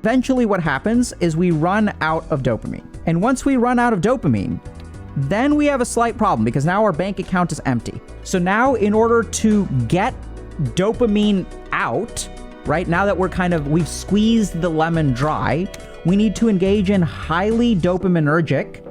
Eventually what happens is we run out of dopamine. And once we run out of dopamine, then we have a slight problem because now our bank account is empty. So now in order to get dopamine out, right, now that we've squeezed the lemon dry, we need to engage in highly dopaminergic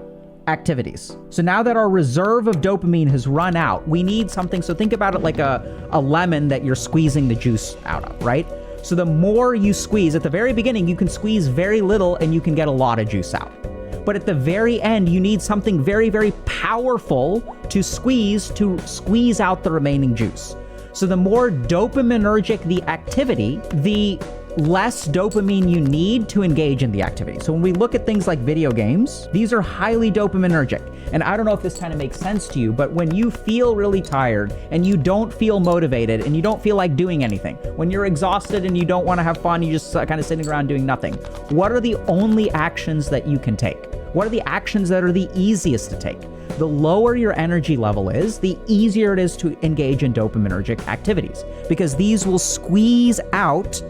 activities. So now that our reserve of dopamine has run out, we need something. So think about it like a lemon that you're squeezing the juice out of, right? So the more you squeeze, at the very beginning, you can squeeze very little and you can get a lot of juice out. But at the very end, you need something very, very powerful to squeeze out the remaining juice. So the more dopaminergic the activity, the less dopamine you need to engage in the activity. So when we look at things like video games, these are highly dopaminergic. And I don't know if this kind of makes sense to you, but when you feel really tired and you don't feel motivated and you don't feel like doing anything, when you're exhausted and you don't want to have fun, you're just kind of sitting around doing nothing, what are the only actions that you can take? What are the actions that are the easiest to take? The lower your energy level is, the easier it is to engage in dopaminergic activities, because these will squeeze out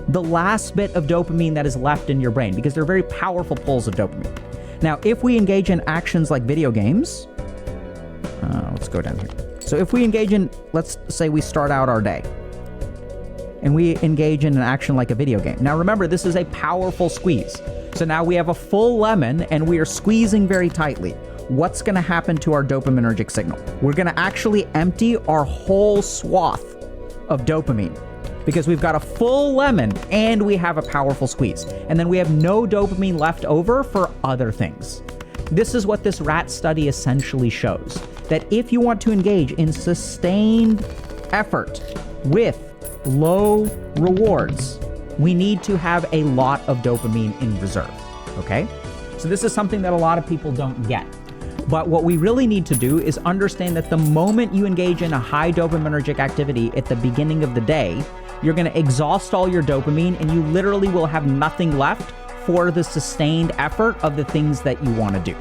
the last bit of dopamine that is left in your brain, because they're very powerful pulls of dopamine. Now, if we engage in actions like video games, let's go down here. So if we engage in, let's say we start out our day and we engage in an action like a video game. Now remember, this is a powerful squeeze. So now we have a full lemon and we are squeezing very tightly. What's going to happen to our dopaminergic signal? We're going to actually empty our whole swath of dopamine, because we've got a full lemon and we have a powerful squeeze. And then we have no dopamine left over for other things. This is what this rat study essentially shows, that if you want to engage in sustained effort with low rewards, we need to have a lot of dopamine in reserve, okay? So this is something that a lot of people don't get. But what we really need to do is understand that the moment you engage in a high dopaminergic activity at the beginning of the day, you're going to exhaust all your dopamine and you literally will have nothing left for the sustained effort of the things that you want to do.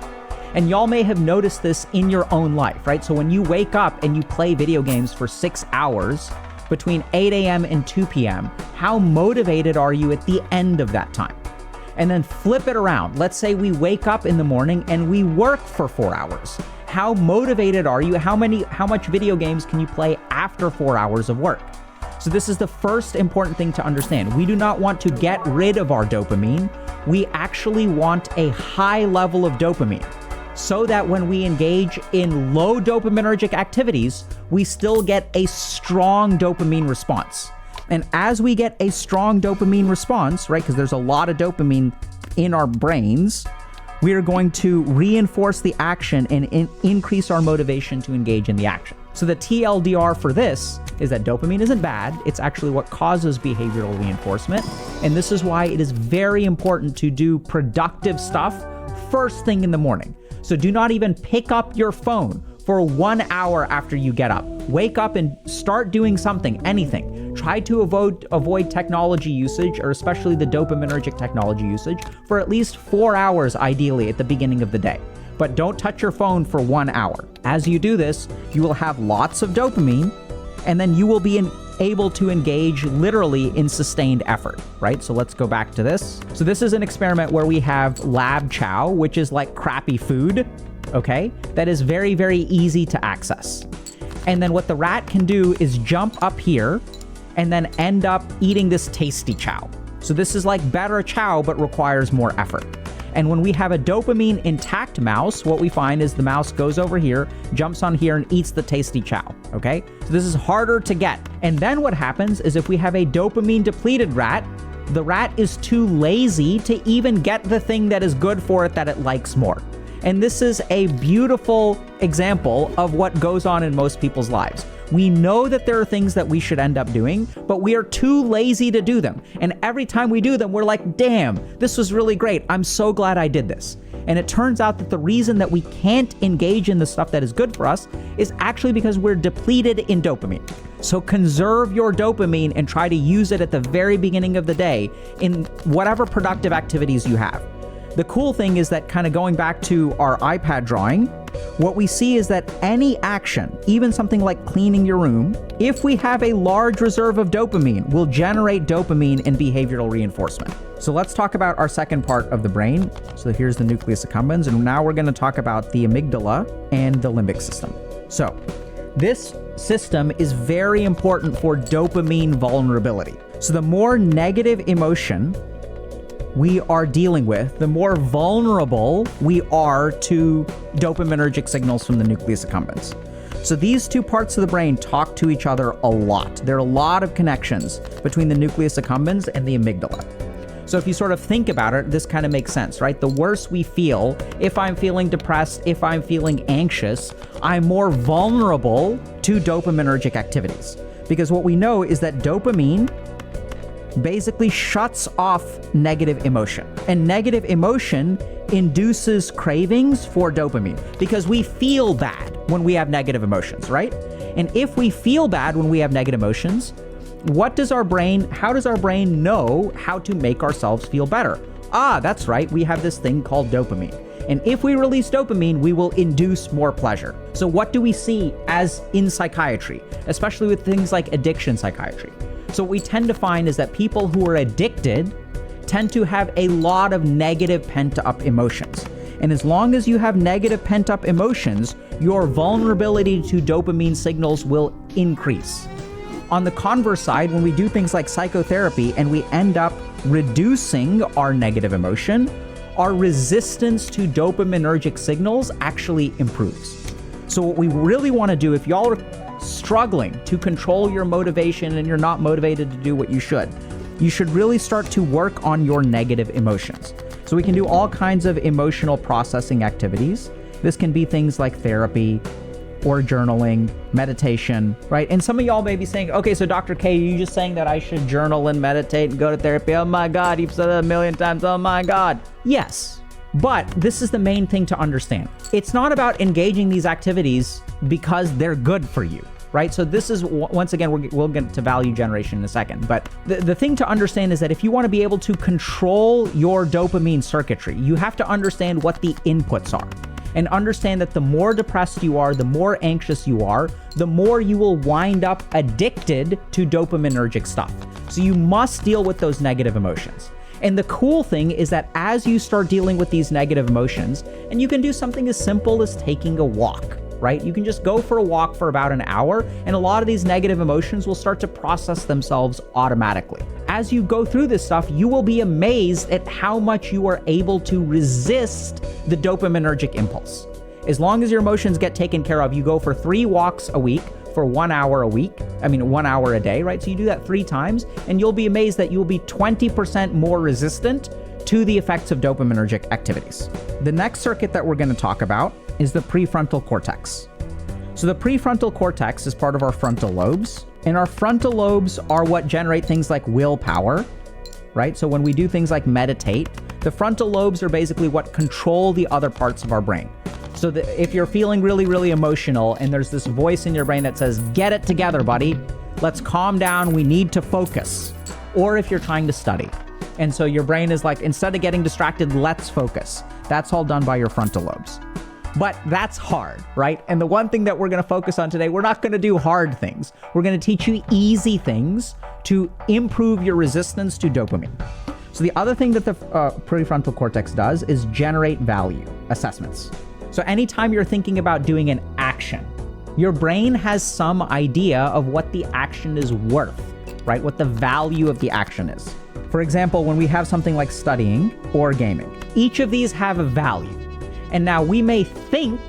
And y'all may have noticed this in your own life, right? So when you wake up and you play video games for 6 hours between 8 a.m. and 2 p.m., how motivated are you at the end of that time? And then flip it around. Let's say we wake up in the morning and we work for 4 hours. How motivated are you? How much video games can you play after 4 hours of work? So this is the first important thing to understand. We do not want to get rid of our dopamine. We actually want a high level of dopamine so that when we engage in low dopaminergic activities, we still get a strong dopamine response. And as we get a strong dopamine response, right, because there's a lot of dopamine in our brains, we are going to reinforce the action and increase our motivation to engage in the action. So the TLDR for this is that dopamine isn't bad. It's actually what causes behavioral reinforcement. And this is why it is very important to do productive stuff first thing in the morning. So do not even pick up your phone for 1 hour after you get up. Wake up and start doing something, anything. Try to avoid technology usage, or especially the dopaminergic technology usage, for at least 4 hours ideally at the beginning of the day. But don't touch your phone for 1 hour. As you do this, you will have lots of dopamine, and then you will be able to engage literally in sustained effort, right? So let's go back to this. So this is an experiment where we have lab chow, which is like crappy food, okay? That is very, very easy to access. And then what the rat can do is jump up here and then end up eating this tasty chow. So this is like better chow, but requires more effort. And when we have a dopamine intact mouse, what we find is the mouse goes over here, jumps on here, and eats the tasty chow, okay? So this is harder to get. And then what happens is if we have a dopamine depleted rat, the rat is too lazy to even get the thing that is good for it that it likes more. And this is a beautiful example of what goes on in most people's lives. We know that there are things that we should end up doing, but we are too lazy to do them. And every time we do them, we're like, damn, this was really great. I'm so glad I did this. And it turns out that the reason that we can't engage in the stuff that is good for us is actually because we're depleted in dopamine. So conserve your dopamine and try to use it at the very beginning of the day in whatever productive activities you have. The cool thing is that, kind of going back to our iPad drawing, what we see is that any action, even something like cleaning your room, if we have a large reserve of dopamine, will generate dopamine and behavioral reinforcement. So let's talk about our second part of the brain. So here's the nucleus accumbens, and now we're going to talk about the amygdala and the limbic system. So this system is very important for dopamine vulnerability. So the more negative emotion we are dealing with, the more vulnerable we are to dopaminergic signals from the nucleus accumbens. So these two parts of the brain talk to each other a lot. There are a lot of connections between the nucleus accumbens and the amygdala. So if you sort of think about it, this kind of makes sense, right? The worse we feel, if I'm feeling depressed, if I'm feeling anxious, I'm more vulnerable to dopaminergic activities. Because what we know is that dopamine basically shuts off negative emotion. And negative emotion induces cravings for dopamine because we feel bad when we have negative emotions, right? And if we feel bad when we have negative emotions, how does our brain know how to make ourselves feel better? That's right, we have this thing called dopamine. And if we release dopamine, we will induce more pleasure. So what do we see as in psychiatry, especially with things like addiction psychiatry? So what we tend to find is that people who are addicted tend to have a lot of negative pent-up emotions. And as long as you have negative pent-up emotions, your vulnerability to dopamine signals will increase. On the converse side, when we do things like psychotherapy and we end up reducing our negative emotion, our resistance to dopaminergic signals actually improves. So what we really want to do, if y'all are struggling to control your motivation and you're not motivated to do what you should really start to work on your negative emotions. So we can do all kinds of emotional processing activities. This can be things like therapy or journaling, meditation, right? And some of y'all may be saying, okay, so Dr. K, you just saying that I should journal and meditate and go to therapy. Oh my God, you've said it 1,000,000 times. Oh my God. Yes, but this is the main thing to understand. It's not about engaging these activities because they're good for you, right? So this is, once again, we'll get to value generation in a second, but the thing to understand is that if you want to be able to control your dopamine circuitry, you have to understand what the inputs are. And understand that the more depressed you are, the more anxious you are, the more you will wind up addicted to dopaminergic stuff. So you must deal with those negative emotions. And the cool thing is that as you start dealing with these negative emotions, and you can do something as simple as taking a walk, right? You can just go for a walk for about an hour, and a lot of these negative emotions will start to process themselves automatically. As you go through this stuff, you will be amazed at how much you are able to resist the dopaminergic impulse. As long as your emotions get taken care of, you go for 3 walks a week for 1 hour a week. 1 hour a day, right? So you do that 3 times, and you'll be amazed that you'll be 20% more resistant to the effects of dopaminergic activities. The next circuit that we're going to talk about is the prefrontal cortex. So the prefrontal cortex is part of our frontal lobes, and our frontal lobes are what generate things like willpower, right? So when we do things like meditate, the frontal lobes are basically what control the other parts of our brain. So if you're feeling really, really emotional and there's this voice in your brain that says, get it together, buddy, let's calm down, we need to focus. Or if you're trying to study. And so your brain is like, instead of getting distracted, let's focus. That's all done by your frontal lobes. But that's hard, right? And the one thing that we're going to focus on today, we're not going to do hard things. We're going to teach you easy things to improve your resistance to dopamine. So the other thing that the prefrontal cortex does is generate value assessments. So anytime you're thinking about doing an action, your brain has some idea of what the action is worth, right? What the value of the action is. For example, when we have something like studying or gaming, each of these have a value. And now we may think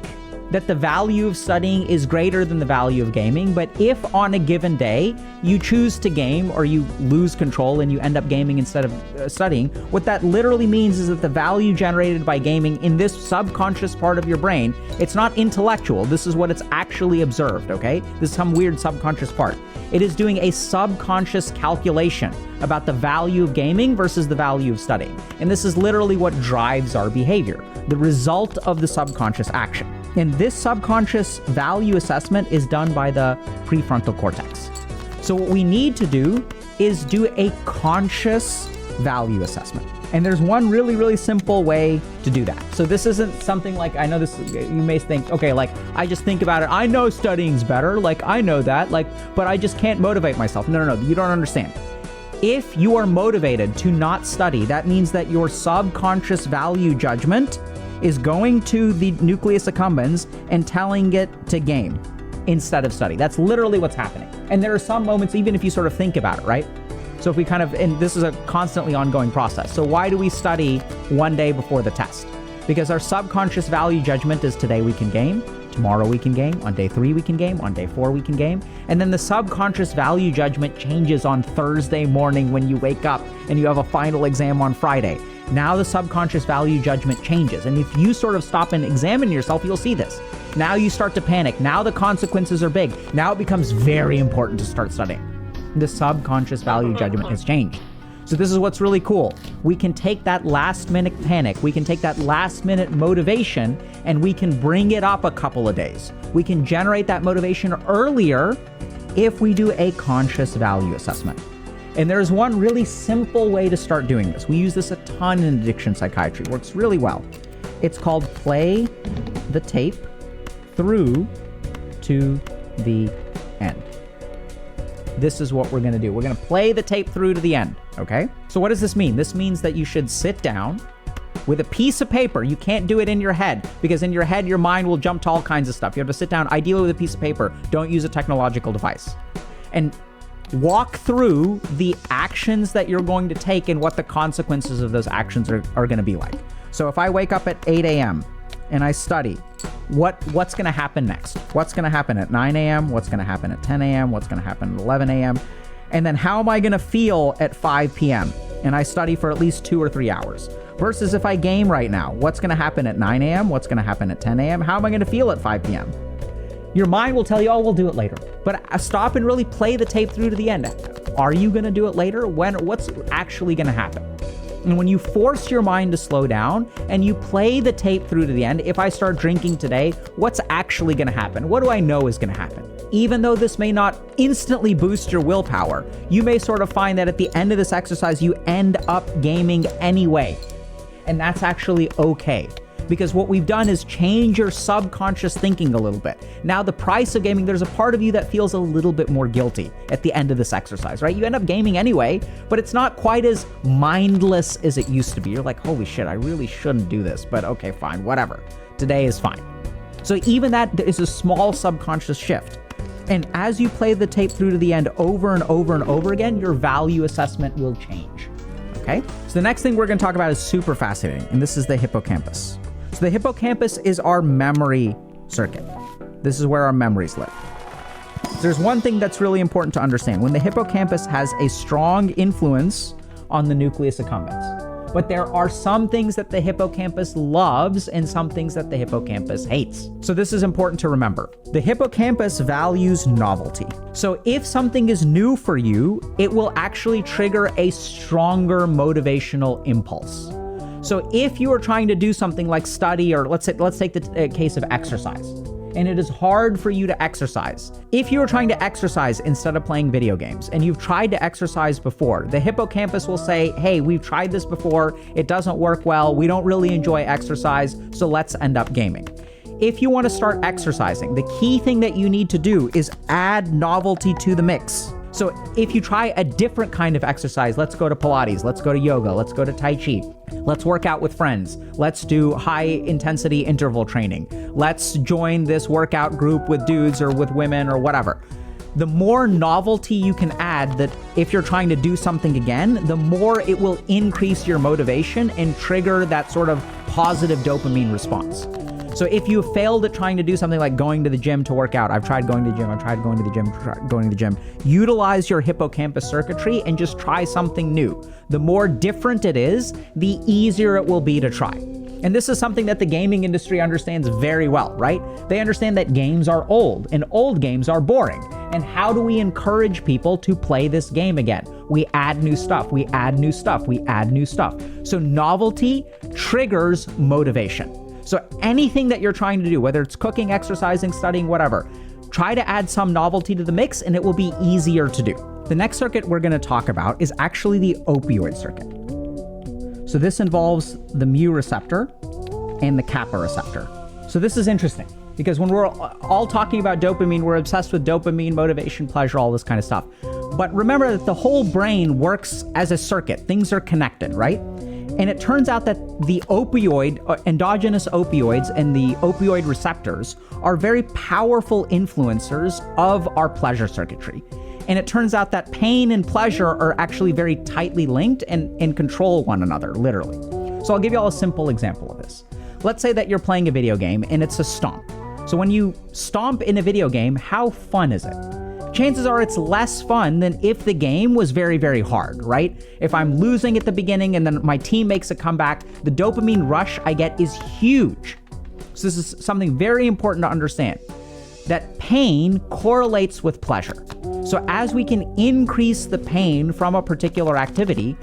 that the value of studying is greater than the value of gaming, but if on a given day you choose to game or you lose control and you end up gaming instead of studying, what that literally means is that the value generated by gaming in this subconscious part of your brain, it's not intellectual. This is what it's actually observed, okay? This is some weird subconscious part. It is doing a subconscious calculation about the value of gaming versus the value of studying. And this is literally what drives our behavior, the result of the subconscious action. And this subconscious value assessment is done by the prefrontal cortex. So what we need to do is do a conscious value assessment. And there's one really, really simple way to do that. So this isn't something like, I know this, you may think, okay, like I just think about it. I know studying's better. Like I know that, but I just can't motivate myself. No, you don't understand. If you are motivated to not study, that means that your subconscious value judgment is going to the nucleus accumbens and telling it to game instead of study. That's literally what's happening. And there are some moments, even if you sort of think about it, right? So if we and this is a constantly ongoing process. So why do we study one day before the test? Because our subconscious value judgment is today we can game, tomorrow we can game, on day 3 we can game, on day 4 we can game. And then the subconscious value judgment changes on Thursday morning when you wake up and you have a final exam on Friday. Now the subconscious value judgment changes. And if you sort of stop and examine yourself, you'll see this. Now you start to panic. Now the consequences are big. Now it becomes very important to start studying. The subconscious value judgment has changed. So this is what's really cool. We can take that last minute panic, we can take that last minute motivation, and we can bring it up a couple of days. We can generate that motivation earlier if we do a conscious value assessment. And there's one really simple way to start doing this. We use this a ton in addiction psychiatry. It works really well. It's called play the tape through to the end. This is what we're going to do. We're going to play the tape through to the end, okay? So what does this mean? This means that you should sit down with a piece of paper. You can't do it in your head because in your head, your mind will jump to all kinds of stuff. You have to sit down, ideally with a piece of paper. Don't use a technological device. And walk through the actions that you're going to take and what the consequences of those actions are going to be like. So if I wake up at 8 a.m. and I study, what's going to happen next? What's going to happen at 9 a.m.? What's going to happen at 10 a.m.? What's going to happen at 11 a.m.? And then how am I going to feel at 5 p.m. and I study for at least 2 or 3 hours? Versus if I game right now, what's going to happen at 9 a.m.? What's going to happen at 10 a.m.? How am I going to feel at 5 p.m.? Your mind will tell you, oh, we'll do it later. But stop and really play the tape through to the end. Are you going to do it later? What's actually going to happen? And when you force your mind to slow down and you play the tape through to the end, if I start drinking today, what's actually going to happen? What do I know is going to happen? Even though this may not instantly boost your willpower, you may sort of find that at the end of this exercise, you end up gaming anyway. And that's actually okay. because what we've done is change your subconscious thinking a little bit. Now the price of gaming, there's a part of you that feels a little bit more guilty at the end of this exercise, right? You end up gaming anyway, but it's not quite as mindless as it used to be. You're like, holy shit, I really shouldn't do this, but okay, fine, whatever. Today is fine. So even that is a small subconscious shift. And as you play the tape through to the end over and over and over again, your value assessment will change. Okay? So the next thing we're going to talk about is super fascinating, and this is the hippocampus. So the hippocampus is our memory circuit. This is where our memories live. There's one thing that's really important to understand. When the hippocampus has a strong influence on the nucleus accumbens, but there are some things that the hippocampus loves and some things that the hippocampus hates. So this is important to remember. The hippocampus values novelty. So if something is new for you, it will actually trigger a stronger motivational impulse. So if you are trying to do something like study, or let's take the case of exercise, and it is hard for you to exercise. If you are trying to exercise instead of playing video games, and you've tried to exercise before, the hippocampus will say, hey, we've tried this before, it doesn't work well, we don't really enjoy exercise, so let's end up gaming. If you want to start exercising, the key thing that you need to do is add novelty to the mix. So if you try a different kind of exercise, let's go to Pilates, let's go to yoga, let's go to Tai Chi, let's work out with friends, let's do high intensity interval training, let's join this workout group with dudes or with women or whatever. The more novelty you can add, that if you're trying to do something again, the more it will increase your motivation and trigger that sort of positive dopamine response. So if you failed at trying to do something like going to the gym to work out, I've tried going to the gym, going to the gym, utilize your hippocampus circuitry and just try something new. The more different it is, the easier it will be to try. And this is something that the gaming industry understands very well, right? They understand that games are old and old games are boring. And how do we encourage people to play this game again? We add new stuff, we add new stuff, we add new stuff. So novelty triggers motivation. So anything that you're trying to do, whether it's cooking, exercising, studying, whatever, try to add some novelty to the mix and it will be easier to do. The next circuit we're going to talk about is actually the opioid circuit. So this involves the mu receptor and the kappa receptor. So this is interesting because when we're all talking about dopamine, we're obsessed with dopamine, motivation, pleasure, all this kind of stuff. But remember that the whole brain works as a circuit. Things are connected, right? And it turns out that the endogenous opioids and the opioid receptors are very powerful influencers of our pleasure circuitry. And it turns out that pain and pleasure are actually very tightly linked and control one another, literally. So I'll give you all a simple example of this. Let's say that you're playing a video game and it's a stomp. So when you stomp in a video game, how fun is it? Chances are it's less fun than if the game was very, very hard, right? If I'm losing at the beginning and then my team makes a comeback, the dopamine rush I get is huge. So this is something very important to understand, that pain correlates with pleasure. So as we can increase the pain from a particular activity,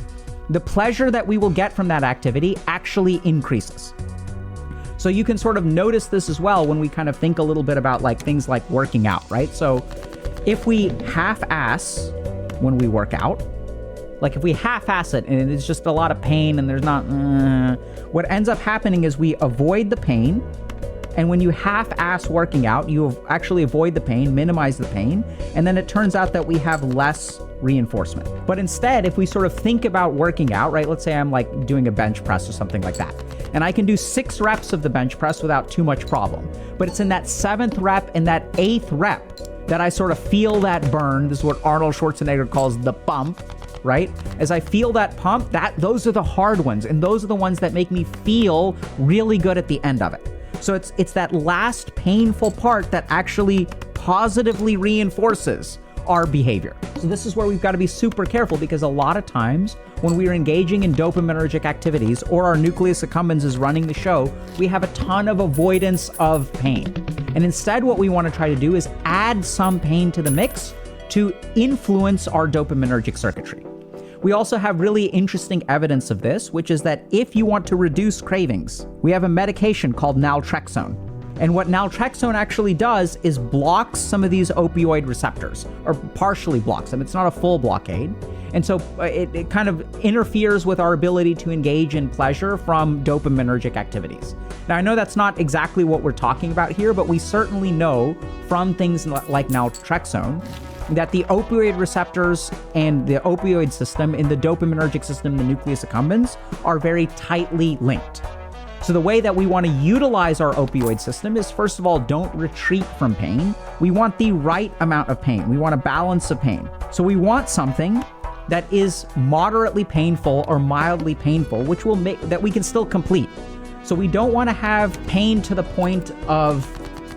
the pleasure that we will get from that activity actually increases. So you can sort of notice this as well when we kind of think a little bit about like things like working out, right? So if we half-ass when we work out, like if we half-ass it and it's just a lot of pain and there's not, what ends up happening is we avoid the pain. And when you half-ass working out, you actually avoid the pain, minimize the pain, and then it turns out that we have less reinforcement. But instead, if we sort of think about working out, right? Let's say I'm like doing a bench press or something like that, and I can do 6 reps of the bench press without too much problem. But it's in that 7th rep and that 8th rep that I sort of feel that burn. This is what Arnold Schwarzenegger calls the pump, right? As I feel that pump, those are the hard ones, and those are the ones that make me feel really good at the end of it. So it's that last painful part that actually positively reinforces our behavior. So this is where we've got to be super careful, because a lot of times when we are engaging in dopaminergic activities or our nucleus accumbens is running the show, we have a ton of avoidance of pain. And instead what we want to try to do is add some pain to the mix to influence our dopaminergic circuitry. We also have really interesting evidence of this, which is that if you want to reduce cravings, we have a medication called naltrexone. And what naltrexone actually does is blocks some of these opioid receptors, or partially blocks them. It's not a full blockade. And so it kind of interferes with our ability to engage in pleasure from dopaminergic activities. Now, I know that's not exactly what we're talking about here, but we certainly know from things like naltrexone that the opioid receptors and the opioid system in the dopaminergic system, the nucleus accumbens, are very tightly linked. So the way that we want to utilize our opioid system is, first of all, don't retreat from pain. We want the right amount of pain. We want a balance of pain. So we want something that is moderately painful or mildly painful, which will make that we can still complete. So we don't want to have pain to the point of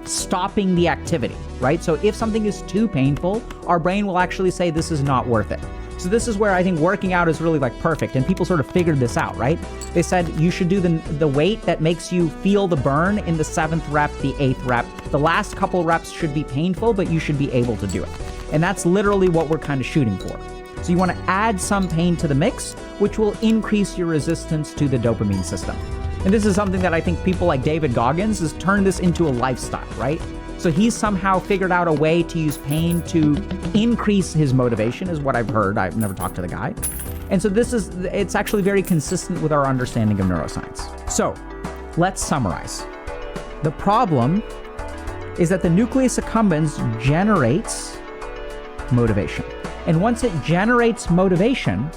stopping the activity, right? So if something is too painful, our brain will actually say this is not worth it. So this is where I think working out is really like perfect, and people sort of figured this out, right? They said you should do the weight that makes you feel the burn in the 7th rep, the 8th rep. The last couple reps should be painful, but you should be able to do it. And that's literally what we're kind of shooting for. So you want to add some pain to the mix, which will increase your resistance to the dopamine system. And this is something that I think people like David Goggins has turned this into a lifestyle, right? So he's somehow figured out a way to use pain to increase his motivation, is what I've heard. I've never talked to the guy. And so it's actually very consistent with our understanding of neuroscience. So let's summarize. The problem is that the nucleus accumbens generates motivation. And once it generates motivation,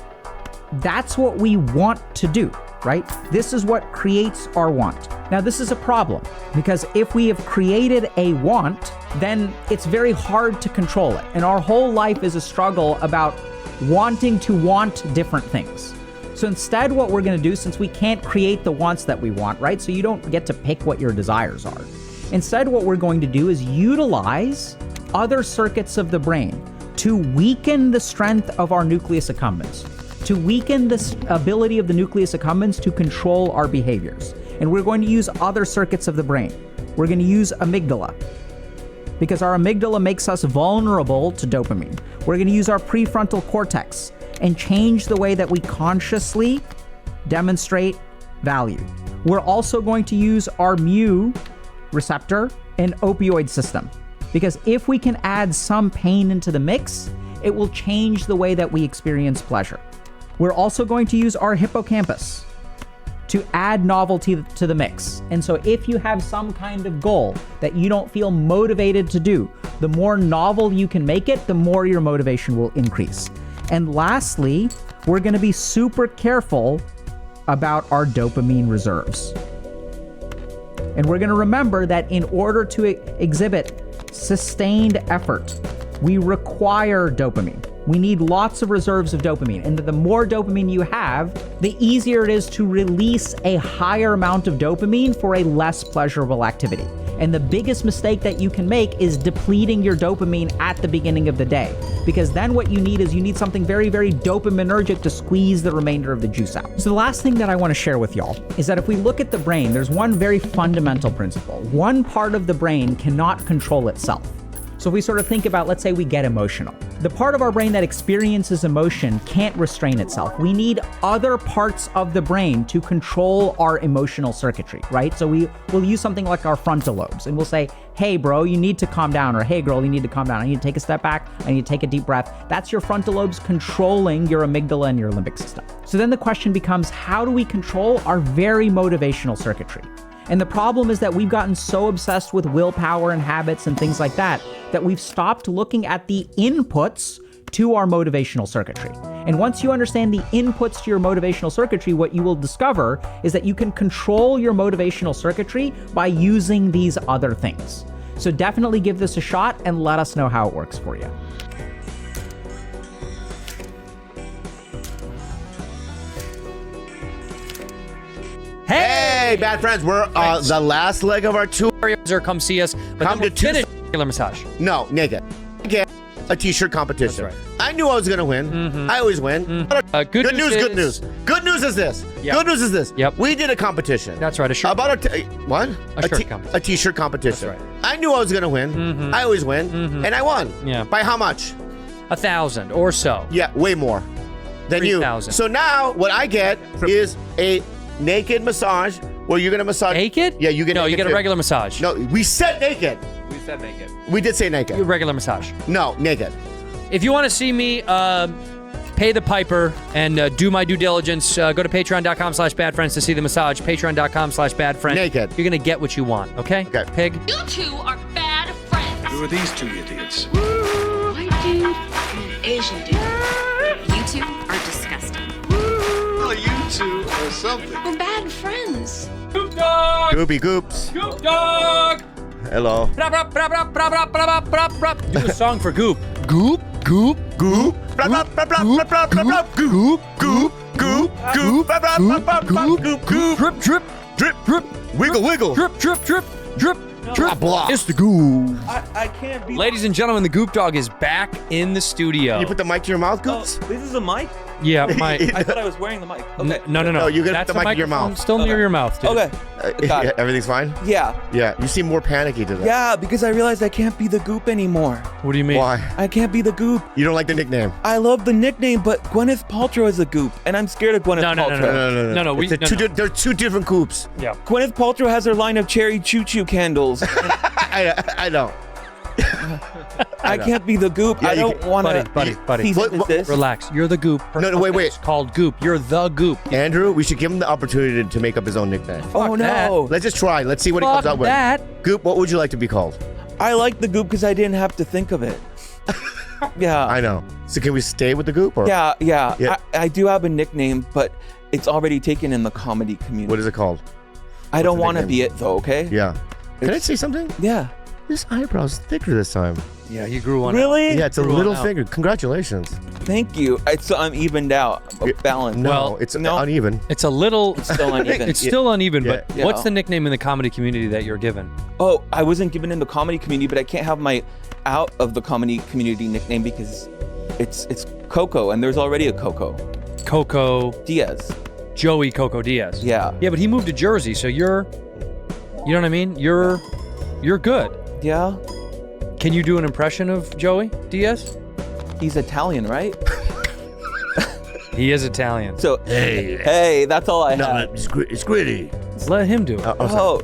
that's what we want to do, right? This is what creates our want. Now, this is a problem because if we have created a want, then it's very hard to control it. And our whole life is a struggle about wanting to want different things. So instead, what we're going to do, since we can't create the wants that we want, right? So you don't get to pick what your desires are. Instead, what we're going to do is utilize other circuits of the brain to weaken the strength of our nucleus accumbens, to weaken the ability of the nucleus accumbens to control our behaviors. And we're going to use other circuits of the brain. We're going to use amygdala, because our amygdala makes us vulnerable to dopamine. We're going to use our prefrontal cortex and change the way that we consciously demonstrate value. We're also going to use our mu receptor and opioid system, because if we can add some pain into the mix, it will change the way that we experience pleasure. We're also going to use our hippocampus to add novelty to the mix. And so if you have some kind of goal that you don't feel motivated to do, the more novel you can make it, the more your motivation will increase. And lastly, we're going to be super careful about our dopamine reserves. And we're going to remember that in order to exhibit sustained effort, we require dopamine. We need lots of reserves of dopamine. And the more dopamine you have, the easier it is to release a higher amount of dopamine for a less pleasurable activity. And the biggest mistake that you can make is depleting your dopamine at the beginning of the day. Because then what you need is something very, very dopaminergic to squeeze the remainder of the juice out. So the last thing that I want to share with y'all is that if we look at the brain, there's one very fundamental principle. One part of the brain cannot control itself. So if we sort of think about, let's say we get emotional. The part of our brain that experiences emotion can't restrain itself. We need other parts of the brain to control our emotional circuitry, right? So we'll use something like our frontal lobes, and we'll say, hey bro, you need to calm down, or hey girl, you need to calm down. I need to take a step back. I need to take a deep breath. That's your frontal lobes controlling your amygdala and your limbic system. So then the question becomes, how do we control our very motivational circuitry? And the problem is that we've gotten so obsessed with willpower and habits and things like that, that we've stopped looking at the inputs to our motivational circuitry. And once you understand the inputs to your motivational circuitry, what you will discover is that you can control your motivational circuitry by using these other things. So definitely give this a shot and let us know how it works for you. Hey, bad friends, we're the last leg of our tour. Come see us. But Come then to we'll finish regular massage. No, naked. Get a t-shirt competition. That's right. I knew I was gonna win. I always win. Good news. Good news. Good news is this. Yep. Good news is this. Yep. We did a competition. That's right. A shirt. About what? A shirt competition. A t-shirt competition. That's right. I knew I was gonna win. I always win, and I won. Yeah. By how much? 1,000 or so. Yeah, way more than 3,000. you. So now what I get is a naked massage where you're gonna massage. Naked? Yeah, you get. No, naked you get a too. regular massage. No, we said naked. We said naked. We did say naked. Regular massage. No, naked. If you want to see me pay the piper and do my due diligence. Go to patreon.com/badfriends to see the massage. Patreon.com/badfriends. Naked. You're going to get what you want, okay? Okay. Pig? You two are bad friends. Who are these two idiots? White dude and Asian dude. You two are disgusting. Well, you two or something. We're bad friends. Goop dog! Goopy goops. Goop dog! Hello. Do a song for Goop. Goop. Goop. Goop. Blah, blah, blah, blah, blah, blah, blah, blah. Goop. Goop. Goop. Goop. Blah, blah, blah, blah, blah. Goop. Goop. Drip, drip, Drip. Drip. Wiggle. Wiggle. drip, drip, drip, drip, drip. Blah. It's the Goop. I can't be. Ladies and gentlemen, the Goop Dog is back in the studio. You put the mic to your mouth, Goops? This is a mic? Yeah, my... I thought I was wearing the mic. Okay. No. No, you're gonna That's put the mic in your microphone mouth. Still near your mouth, dude. Okay. Got Yeah, it. everything's fine? Yeah. Yeah. You seem more panicky today. Yeah, because I realized I can't be the Goop anymore. What do you mean? Why? I can't be the Goop. You don't like the nickname? I love the nickname, but Gwyneth Paltrow is a Goop, and I'm scared of Gwyneth No. Paltrow. No, we- It's no, no. They're two different Goops. Yeah. Gwyneth Paltrow has her line of cherry choo-choo candles. I know. I can't be the Goop. Yeah, I you don't can- want to buddy. cease and desist. Relax. You're the Goop. No, wait. It's called Goop. You're the Goop. Andrew, we should give him the opportunity to make up his own nickname. Oh that. no. Let's just try. Let's see what he comes Fuck up with. that. Goop, what would you like to be called? I like the Goop because I didn't have to think of it. Yeah. I know. So can we stay with the Goop? Or Yeah. Yeah. I do have a nickname, but it's already taken in the comedy community. What is it called? I don't the want to nickname? be it though, okay? Yeah. Can I It's- say something? Yeah. This eyebrow's thicker this time. Yeah, he grew one. Really? Yeah, it's a Grew little one out. thicker. Congratulations. Thank you. So I'm evened out. Yeah. Balanced. No, Well, it's no. uneven. It's a little... Still uneven. It's still uneven, but Yeah. what's the nickname in the comedy community that you're given? Oh, I wasn't given in the comedy community, but I can't have my out of the comedy community nickname because it's Coco, and there's already a Coco. Coco... Diaz. Joey Coco Diaz. Yeah. Yeah, but he moved to Jersey, so you're... You know what I mean? You're good. Yeah. Can you do an impression of Joey Diaz? He's Italian, right? He is Italian. So hey, that's all I have. It's gritty. Let him do it. Oh.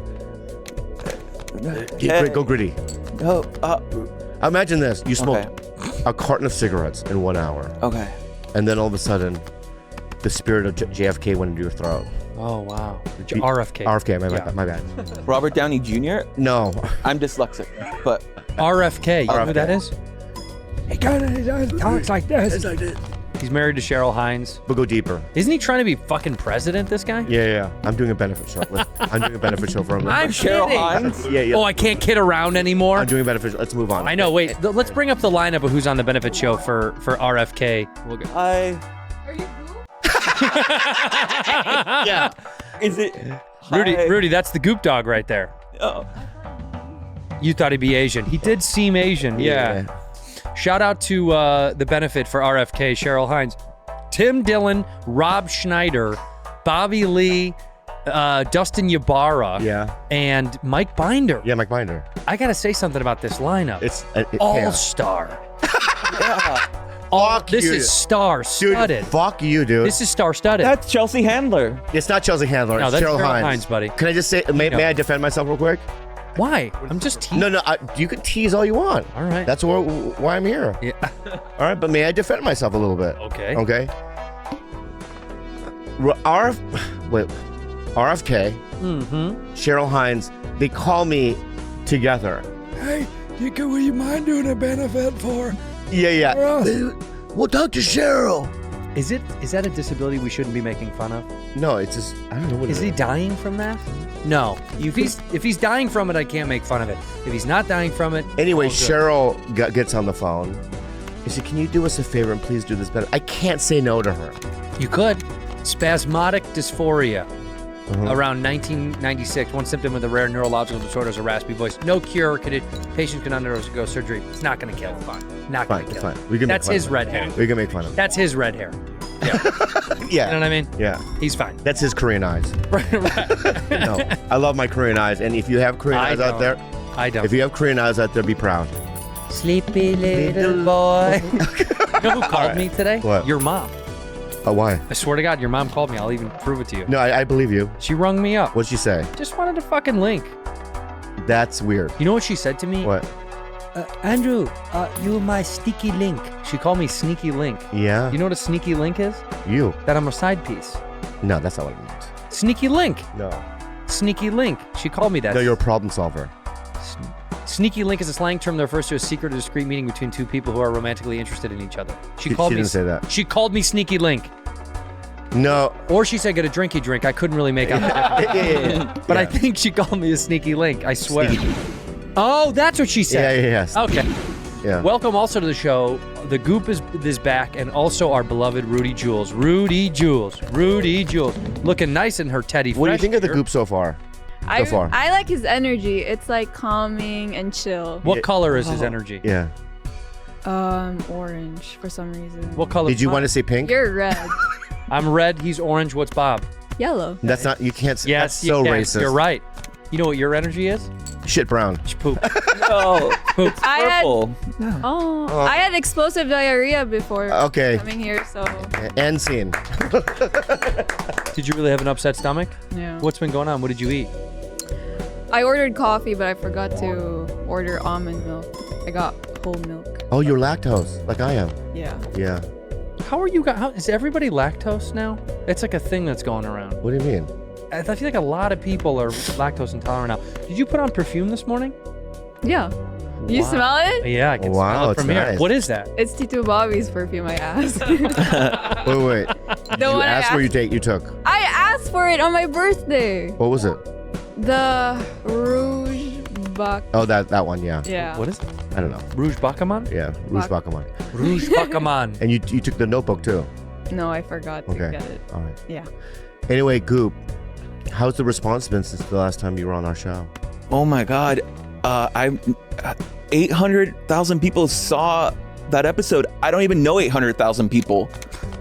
Go gritty. Oh. Imagine this. You smoke Okay. a carton of cigarettes in 1 hour, Okay. and then all of a sudden, the spirit of JFK went into your throat. Oh, wow. RFK. RFK, Yeah. my bad. Robert Downey Jr. No. I'm dyslexic, but RFK. You know who RFK. that is? He kind of talks like this. He's married to Cheryl Hines. We'll go deeper. Isn't he trying to be fucking president, this guy? Yeah. I'm doing a benefit show. I'm doing a benefit show for him. I'm Cheryl kidding. Hines. Yeah. Oh, I can't kid around anymore. I'm doing a benefit. Let's move on. I know. Wait, let's bring up the lineup of who's on the benefit show for RFK. We'll go. Yeah. Is it Rudy, that's the Goop Dog right there. Oh. You thought he'd be Asian. He did seem Asian. Yeah. Shout out to the benefit for RFK, Cheryl Hines, Tim Dillon, Rob Schneider, Bobby Lee, Dustin Ybarra, Yeah. and Mike Binder. Yeah, Mike Binder. I gotta say something about this lineup. It's all-star. Fuck This you. is star-studded. Dude, fuck you, dude. This is star-studded. That's Chelsea Handler. It's not Chelsea Handler. No, it's that's Cheryl Cheryl Hines. Hines, buddy. Can I just say, may I defend myself real quick? Why? I'm just teasing. No, you can tease all you want. All right. That's why I'm here. Yeah. All right, but may I defend myself a little bit? Okay. Okay. RFK, Cheryl Hines, they call me together. Hey, would you mind doing a benefit for Yeah. us? Well, Dr. Cheryl. Is that a disability we shouldn't be making fun of? No, it's just, I don't know what Is it he dying from that? No. If he's dying from it, I can't make fun of it. If he's not dying from it, Anyway, all good. Cheryl gets on the phone. He said, can you do us a favor and please do this better? I can't say no to her. You could. Spasmodic dysphoria. Uh-huh. Around 1996, one symptom of the rare neurological disorder is a raspy voice. No cure. Patient can undergo surgery. It's not going to kill. Fine. Not going to kill. Fine. We can make That's fun his of him. red hair. We can make fun of him. That's his red hair. Yeah. Yeah. You know what I mean? Yeah. He's fine. That's his Korean eyes. Right. No, I love my Korean eyes. And if you have Korean I eyes out don't. there, I don't. if you have Korean eyes out there, be proud. Sleepy little boy. You know who called me today? What? Your mom. Oh, why? I swear to God, your mom called me. I'll even prove it to you. No, I believe you. She rung me up. What'd she say? Just wanted to fucking link. That's weird. You know what she said to me? What? Andrew, you my sticky link. She called me Sneaky Link. Yeah. You know what a Sneaky Link is? You. That I'm a side piece. No, that's not what it means. Sneaky Link. No. Sneaky Link. She called me that. No, you're a problem solver. Sneaky link is a slang term that refers to a secret or discreet meeting between two people who are romantically interested in each other. She didn't say that. She called me Sneaky Link. No. Or she said get a drinky drink. I couldn't really make out the difference. But I think she called me a Sneaky Link. I swear. Sneaky. Oh, that's what she said. Yeah. Okay. Yeah. Welcome also to the show. The Goop is back, and also our beloved Rudy Jules. Rudy Jules. Looking nice in her Teddy. What do you Fresh think of the gear. Goop so far? I like his energy. It's like calming and chill. What color is his energy? Yeah. Orange for some reason. What color? Did you want to say pink? You're red. I'm red. He's orange. What's Bob? Yellow. That's not. You can't. Say, Yes, that's so you can. racist. You're right. You know what your energy is? Shit brown. It's poop. No. Poop. Purple. I had explosive diarrhea before Okay. coming here, so End scene. Did you really have an upset stomach? yeah. What's been going on? What did you eat? I ordered coffee, but I forgot to order almond milk. I got whole milk. Oh, you're lactose, like I am. Yeah. Yeah. How are you guys? Is everybody lactose now? It's like a thing that's going around. What do you mean? I feel like a lot of people are lactose intolerant now. Did you put on perfume this morning? Yeah. You Wow. smell it? Yeah, I can Wow, smell it it's from here. nice. What is that? It's Tito Bobby's perfume I asked. Wait. The You one I asked for asked- you took. I asked for it on my birthday. What was it? The Rouge Buck. Oh, that one. Yeah. Yeah. What is it? I don't know. Rouge Bacaman? Yeah. Rouge Bacaman. Rouge Bacaman. And you took the notebook too. No, I forgot to Okay. get it. All right. Yeah. Anyway, Goop, how's the response been since the last time you were on our show? Oh my God. 800,000 people saw that episode. I don't even know 800,000 people.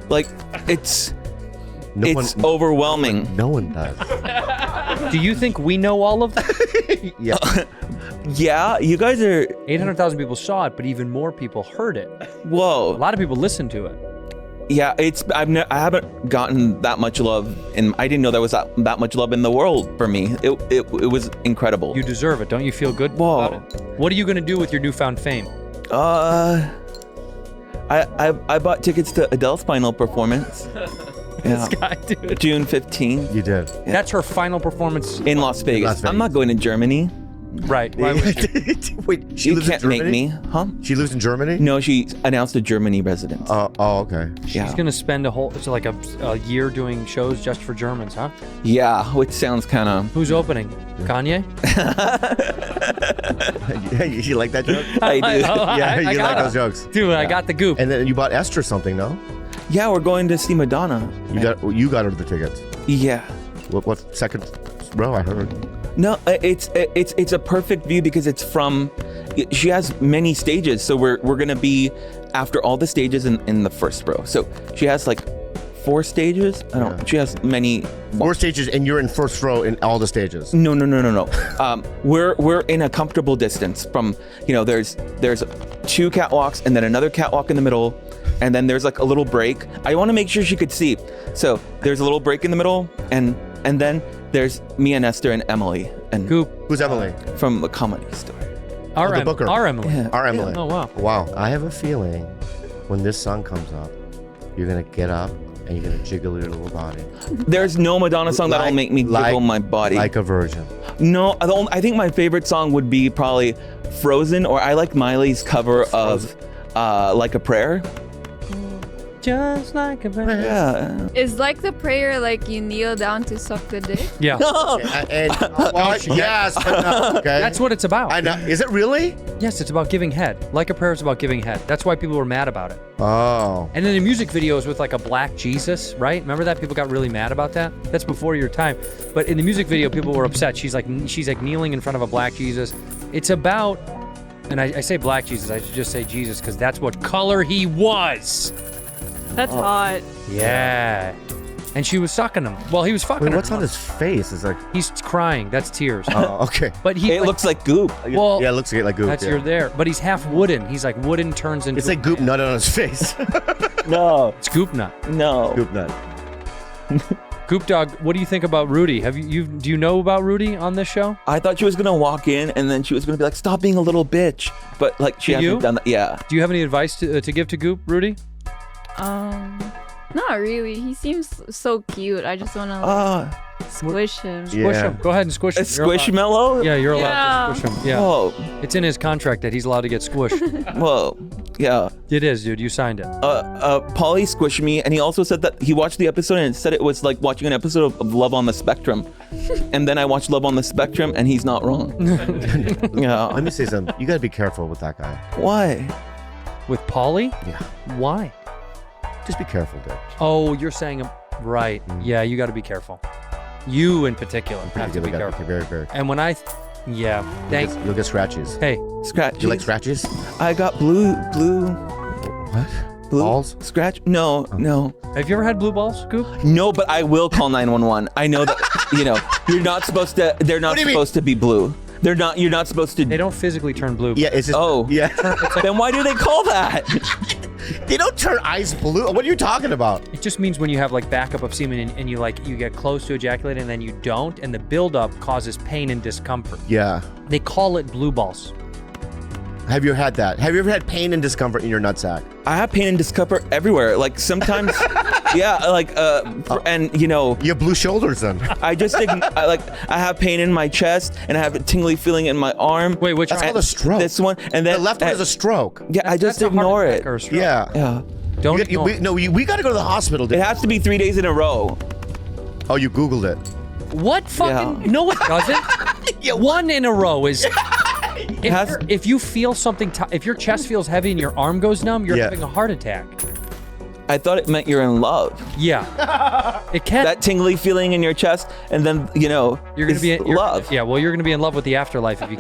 Like, it's overwhelming. No one does. Do you think we know all of them? Yeah. Yeah, you guys are. 800,000 people saw it, but even more people heard it. A Whoa. lot of people listened to it. Yeah, I haven't gotten that much love, and I didn't know there was that much love in the world for me. It was incredible. You deserve it. Don't you feel good Whoa. about it? What are you going to do with your newfound fame? I bought tickets to Adele's final performance. Yeah. This guy, dude. June 15th You did. That's her final performance. in Las Vegas. Las Vegas. I'm not going to Germany. Right. Why would you? Wait, she You lives in can't make Germany? me, huh? She lives in Germany? No, she announced a Germany residence. Oh, okay. Yeah. She's going to spend a year doing shows just for Germans, huh? Yeah, which sounds kind of. Who's opening? Kanye? You like that joke? I do. Yeah, you got like it. those jokes. Dude, I got the goop. And then you bought Esther something, no? Yeah, we're going to see Madonna. You got her the tickets. Yeah. What second row? I heard. No, it's a perfect view because it's from. She has many stages, so we're gonna be after all the stages in the first row. So she has like 4 stages. I don't. Yeah. She has many. 4 stages, and you're in first row in all the stages. No. We're in a comfortable distance from. There's 2 catwalks and then another catwalk in the middle, and then there's like a little break. I want to make sure she could see. So there's a little break in the middle, and then there's me and Esther and Emily and Goop. Who's Emily? from the Comedy Store. the booker. Our Emily. Yeah. Our Emily. Oh, wow. Wow. I have a feeling when this song comes up, you're gonna get up and you're gonna jiggle your little body There's no Madonna song that'll make me jiggle my body. like a virgin. No, I think my favorite song would be probably Frozen, or I like Miley's cover of Like a Prayer. Just like a bird. Yeah. Is like the prayer like you kneel down to suck the dick? Yeah. Yes. But no, okay. That's what it's about. I know. Is it really? Yes, it's about giving head. Like a prayer is about giving head. That's why people were mad about it. Oh. And then the music videos with like a black Jesus, right? Remember that? People got really mad about that. That's before your time. But in the music video, people were upset. She's like kneeling in front of a black Jesus. It's about, and I say black Jesus. I should just say Jesus because that's what color he was. That's hot. Yeah. And she was sucking him. Well, he was fucking Wait, her. what's on his face? Is like. He's crying. That's tears. Oh, okay. But he. It looks like goop. Well, Yeah, it looks like goop. that's yeah. you're there. But he's half wooden. He's like wooden turns into. It's like goop nut on his face. No, It's goop nut. no. Goop nut. Goop Dog, what do you think about Rudy? Do you know about Rudy on this show? I thought she was gonna walk in and then she was gonna be like, "Stop being a little bitch," but like she hasn't done that. Yeah. Do you have any advice to give to Goop, Rudy? Not really. He seems so cute. I just wanna squish him. Squish him. Go ahead and squish him. Squishmallow? Yeah, you're allowed to squish him. Yeah. Whoa. It's in his contract that he's allowed to get squished. Whoa. Yeah. It is, dude. You signed it. Paulie squished me, and he also said that he watched the episode and said it was like watching an episode of Love on the Spectrum. And then I watched Love on the Spectrum, and he's not wrong. Yeah. Let me say something. You gotta be careful with that guy. Why? With Paulie? Yeah. Why? Just be careful, dude. Oh, you're saying right. Yeah, you got to be careful. You in particular have to be careful. Very, very. And when you'll get scratches. Hey, Scratches. You like scratches? I got blue. What? Blue Balls? Scratch? No. have you ever had blue balls, Goop? No, but I will call 911. I know that, you're not supposed to, they're not supposed to be blue. You're not supposed to. They don't physically turn blue. Yeah, it's just. Oh. Yeah. Then why do they call that? They don't turn eyes blue. What are you talking about? It just means when you have like backup of semen and you get close to ejaculating and then you don't, and the buildup causes pain and discomfort. Yeah. They call it blue balls. Have you had that? Have you ever had pain and discomfort in your nutsack? I have pain and discomfort everywhere. Like sometimes, yeah, like, and You have blue shoulders then. I just I have pain in my chest and I have a tingly feeling in my arm. Wait, which That's arm? called a stroke. This one, and then The left one is a stroke. Yeah, I just That's a heart ignore attack it. or a stroke. Yeah. Yeah, Don't ignore. We got to go to the hospital, dude. it has to be 3 days in a row. Oh, you Googled it. What fucking? Yeah. No, it doesn't. One in a row is. has- If you feel something, if your chest feels heavy and your arm goes numb, you're Yeah. having a heart attack. I thought it meant you're in love. Yeah, it can. That tingly feeling in your chest, and then You're gonna be in love. Yeah, well, you're gonna be in love with the afterlife if you.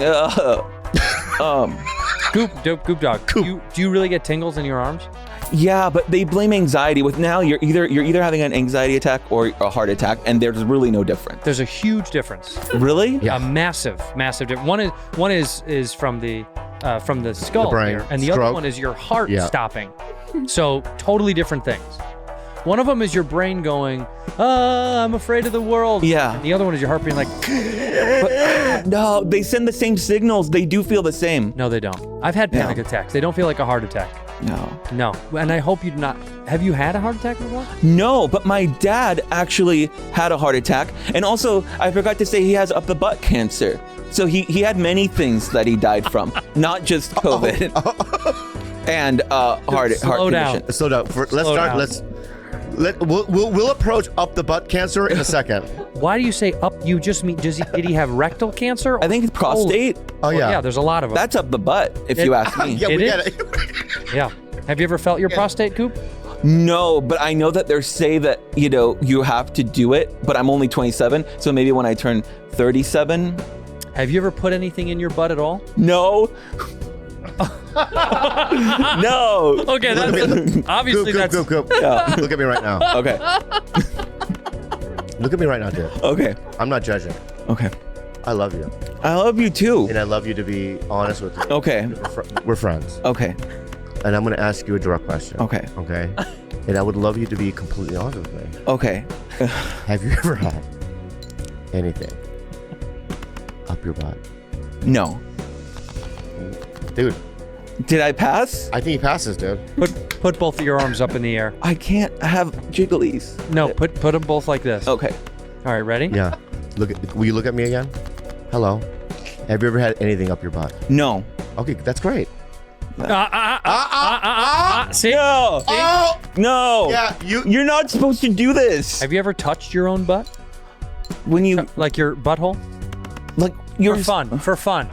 Goop Dog. Do you really get tingles in your arms? Yeah, but they blame anxiety. With now, you're either having an anxiety attack or a heart attack, and there's really no difference. There's a huge difference. Really? Yeah. A massive difference. One is from the skull, The brain. here, and the other Stroke. one is your heart Yeah. stopping. So totally different things. One of them is your brain going, I'm afraid of the world. Yeah. And the other one is your heart being like, But, no, they send the same signals. They do feel the same. no, they don't. I've had panic attacks. They don't feel like a heart attack. No. And I hope you do not. Have you had a heart attack before? No, but my dad actually had a heart attack. And also, I forgot to say he has up the butt cancer. So he had many things that he died from, not just COVID. And heart Slow down. condition. Slow down. We'll approach up the butt cancer in a second. Why do you say up? You just mean, did he have rectal cancer? I think it's prostate. Oh, yeah. Yeah, there's a lot of them. That's up the butt, if you ask me. Yeah, It we is? get it. Yeah. Have you ever felt your prostate, Coop? No, but I know that they say that, you have to do it, but I'm only 27, so maybe when I turn 37. Have you ever put anything in your butt at all? No. No. Okay, that's obviously that's. Goop. Yeah. Look at me right now. Okay. Look at me right now, dude. Okay. I'm not judging. Okay. I love you. I love you too. And I love you to be honest with you. Okay. We're friends. Okay. And I'm going to ask you a direct question. Okay. Okay? And I would love you to be completely honest with me. Okay. Have you ever had anything up your butt? No. Dude, Did I pass? I think he passes, dude. Put both of your arms up in the air. I can't have jigglies. No, put them both like this. Okay. All right, ready? Yeah. Will you look at me again? Hello. Have you ever had anything up your butt? No. Okay, that's great. See? No. Oh! No. Yeah, You're not supposed to do this. Have you ever touched your own butt? When you Like your butthole? like you're For fun.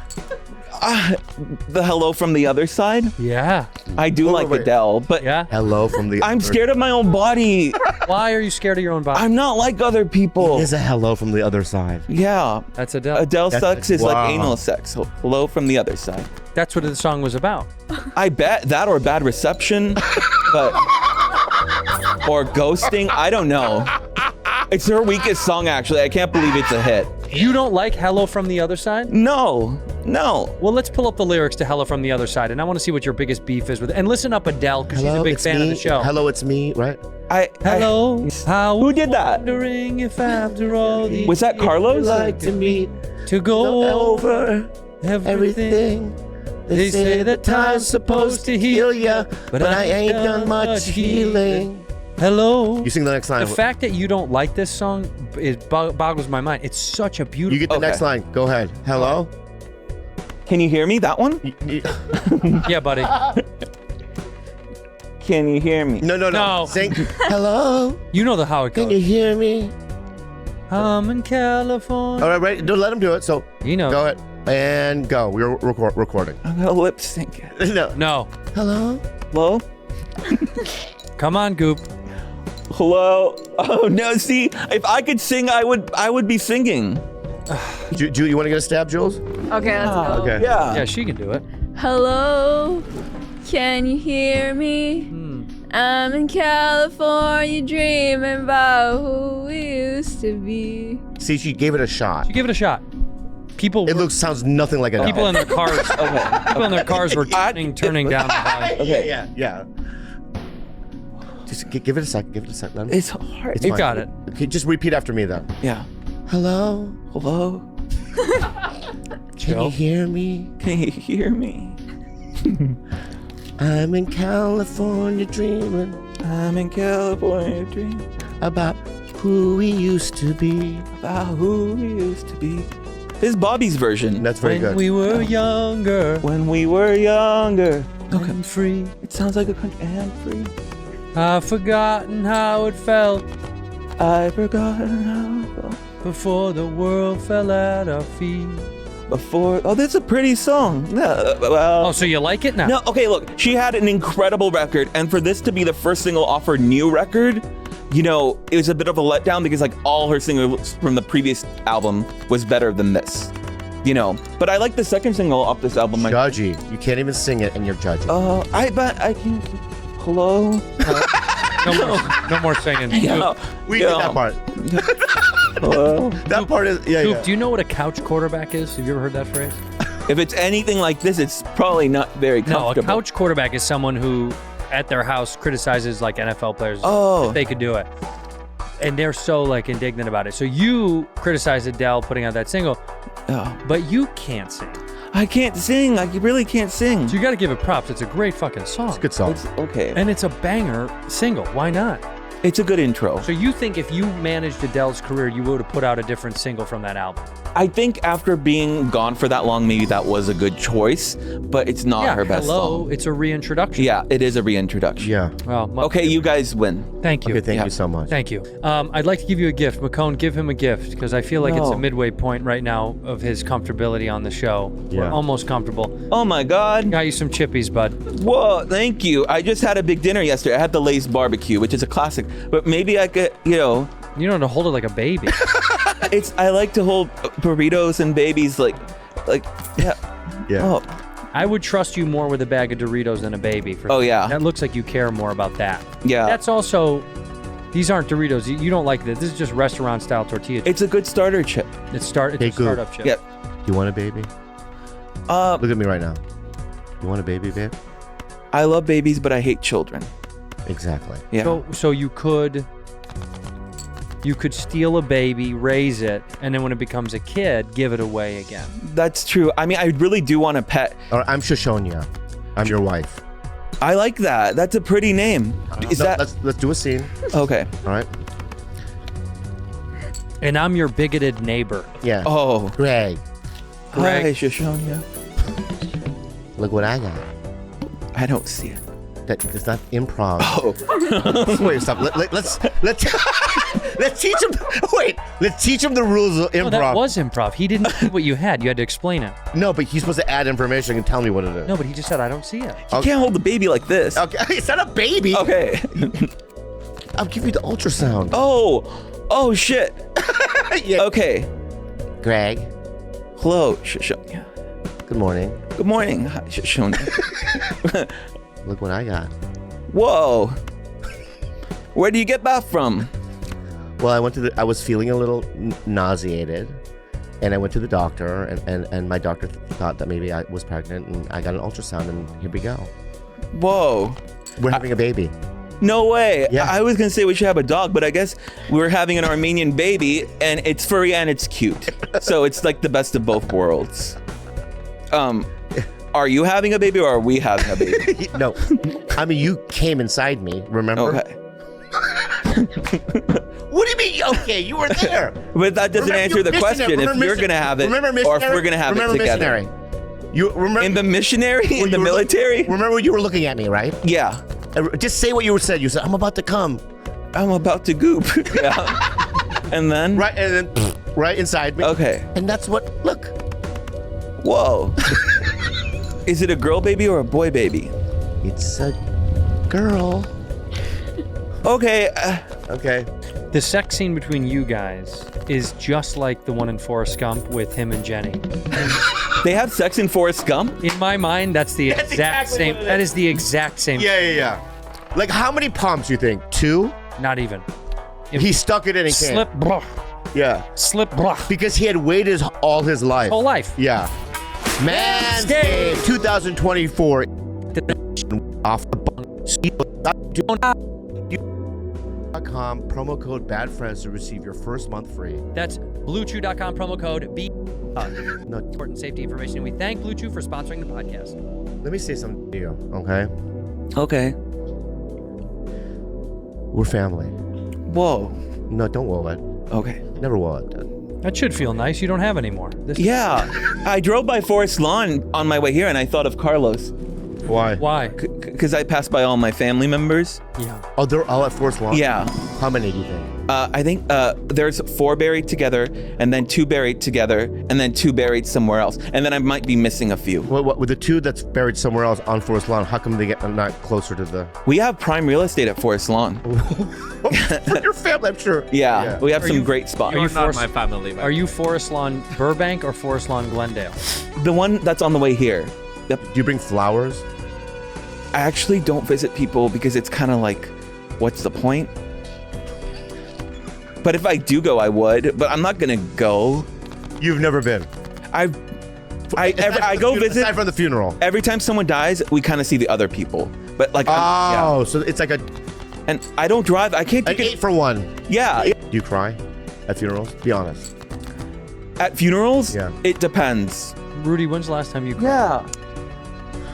the hello from the other side. Yeah. I do like wait. Adele, but Yeah. Hello from the I'm other- scared of my own body. Why are you scared of your own body? I'm not like other people. There's a hello from the other side. Yeah. That's Adele. Adele That's- sex is wow. like anal sex. So hello from the other side. That's what the song was about. I bet that or bad reception, but or ghosting. I don't know. It's her weakest song, actually. I can't believe it's a hit. You don't like Hello from the Other Side? No. Well, let's pull up the lyrics to Hello from the Other Side, and I want to see what your biggest beef is with it. And listen up, Adele, because she's a big it's fan me. of the show. Hello, it's me, right? Hello. How Who did that? Wondering if after all these Was that Carlos? Like to meet, to go over everything. They say that time's supposed to heal ya, but I ain't done much healing. Hello. You sing the next line. The fact that you don't like this song boggles my mind. It's such a beautiful. You get the next line. Go ahead. Hello. Can you hear me? That one? Yeah, buddy. Can you hear me? No. Sing. Hello. You know how it Can you goes. hear me? I'm in California. All right, right. Don't let him do it. So You know. go ahead and go. We're recording. I'm gonna lip sync it. No. No. Hello. Hello? Come on, Goop. Hello? Oh no, see, if I could sing, I would be singing. You want to get a stab, Jules? Okay, let's go. Okay. Yeah. Yeah, she can do it. Hello, can you hear me? I'm in California dreaming about who we used to be. See, she gave it a shot. You give it a shot. People. It sounds nothing like a People in their cars. Okay. People in their cars were turning down the volume. Okay. Yeah. Just give it a second. Give it a second. It's hard. You fine. got it. Okay, just repeat after me then. Yeah. Hello. Hello? Can Chill. you hear me? Can you hear me? I'm in California dreaming I'm in California dreaming about who we used to be. about who we used to be. This is Bobby's version. That's very When good. we were younger When we were younger. and free, It sounds like a country and free. I've forgotten how it felt I forgot how it felt before the world fell at our feet. before. Oh, that's a pretty song. No, well. Oh, so you like it now? No, okay, look, she had an incredible record, and for this to be the first single off her new record, you know, it was a bit of a letdown because like all her singles from the previous album was better than this, you know. But I like the second single off this album. Judgy. You can't even sing it and you're judging. But I can't. Hello? No more singing. Yeah. We did that part. Hello? That part is, yeah, Goop, yeah. do you know what a couch quarterback is? Have you ever heard that phrase? If it's anything like this, it's probably not very No, a comfortable. couch quarterback is someone who, at their house, criticizes like NFL players Oh. if they could do it, and they're so like indignant about it. So you criticized Adele putting out that single, Oh, but you can't sing. I can't sing. I really can't sing. So you got to give it props. It's a great fucking song. It's a good song. It's okay. And it's a banger single. Why not? It's a good intro. So you think if you managed Adele's career, you would have put out a different single from that album? I think after being gone for that long, maybe that was a good choice, but it's not her best hello, song. it's a reintroduction. Yeah, it is a reintroduction. Yeah. Well, Okay, you guys win. Thank you. Okay, thank Yeah. you so much. Thank you. I'd like to give you a gift. McCone, give him a gift because I feel like it's a No. midway point right now of his comfortability on the show. We're Yeah. almost comfortable. Oh my God. Got you some chippies, bud. Whoa, thank you. I just had a big dinner yesterday. I had the Lay's barbecue, which is a classic, but maybe I could, you know, You don't have to hold it like a baby. I like to hold burritos and babies like, yeah. Yeah. Oh, I would trust you more with a bag of Doritos than a baby. Oh, yeah. That looks like you care more about that. yeah. That's also, these aren't Doritos. You don't like this. This is just restaurant style tortilla chip. It's a good starter chip. It's Hey, a Goop. startup chip. Yeah. You want a baby? Look at me right now. You want a baby, babe? I love babies, but I hate children. Exactly. Yeah. So you could steal a baby, raise it, and then when it becomes a kid, give it away again. That's true. I mean, I really do want a pet. All right, I'm Shoshonia. I'm your wife. I like that. That's a pretty name. Is No, that let's do a scene. okay? All right. And I'm your bigoted neighbor. Yeah. Oh, Greg, Greg. hi, Shoshonia. look what I got. I don't see it. That's not improv. Oh, Wait, stop. Let's let's teach him. Wait, let's teach him the rules of No, improv. that was improv. He didn't see what you had. You had to explain it. No, but he's supposed to add information and tell me what it is. No, but he just said, I don't see it. you can't hold the baby like this. Okay, it's not a baby. Okay. I'll give you the ultrasound. Oh shit. Yeah. Okay. Greg, Hello, Shoshonia. good morning. Good morning, hi, Shoshonia. Look what I got. Whoa. Where do you get that from? Well, I was feeling a little nauseated, and I went to the doctor, and my doctor thought that maybe I was pregnant, and I got an ultrasound, and here we go. Whoa. We're having a baby. No way. Yeah. I was gonna say we should have a dog, but I guess we're having an Armenian baby, and it's furry and it's cute. So it's like the best of both worlds. Are you having a baby or are we having a baby? No. I mean, you came inside me, remember? Okay. What do you mean? Okay, you were there. But that doesn't Remember, answer the you're question missionary. if Remember you're gonna have it Remember or if missionary? we're gonna have Remember it together. missionary? You remember In the missionary? when In the you were military? Remember when you were looking at me, right? Yeah. Just say what you said. You said, "I'm about to come." I'm about to goop. Yeah. And then? Right, and then right inside me. Okay. And that's what. Look. Whoa. Is it a girl baby or a boy baby? It's a girl. Okay. Okay. The sex scene between you guys is just like the one in Forrest Gump with him and Jenny. They have sex in Forrest Gump? In my mind, that's the exact exactly same. what it That is the exact same. Yeah. Like, how many pumps you think? 2? Not even. He stuck it in and came. Slip, blah, Yeah. slip, blah. Because he had waited all his life. Whole life. Yeah. Manscaped 2024. Off the .com, promo code BADFRIENDS to receive your first month free. That's BlueChew.com promo code B. No, Important safety information. We thank Blue Chew for sponsoring the podcast. let me say something to you, okay? Okay. We're family. Whoa. No, don't will it. Okay. Never will it. That should feel nice. You don't have any more. Yeah. I drove by Forest Lawn on my way here and I thought of Carlos. Why? Why? Because I passed by all my family members. Yeah. Oh, they're all at Forest Lawn? Yeah. How many do you think? I think there's 4 buried together, and then 2 buried together, and then 2 buried somewhere else. And then I might be missing a few. What, with the 2 that's buried somewhere else on Forest Lawn, how come they get not closer to the... We have prime real estate at Forest Lawn. For your family, I'm sure. Yeah. We have some great spots. Are you Not my family. Are you Forest Lawn Burbank or Forest Lawn Glendale? The one that's on the way here. Yep. Do you bring flowers? I actually don't visit people because it's kind of like, what's the point? But if I do go, I would. But I'm not gonna go. You've never been. I go visit. Aside from the funeral. Every time someone dies, we kind of see the other people. But like, Oh, so it's like a and I don't drive. I can't an take 8 for 1. Yeah. Do you cry at funerals? Be honest. At funerals, Yeah. it depends. Rudy, when's the last time you cried? Yeah.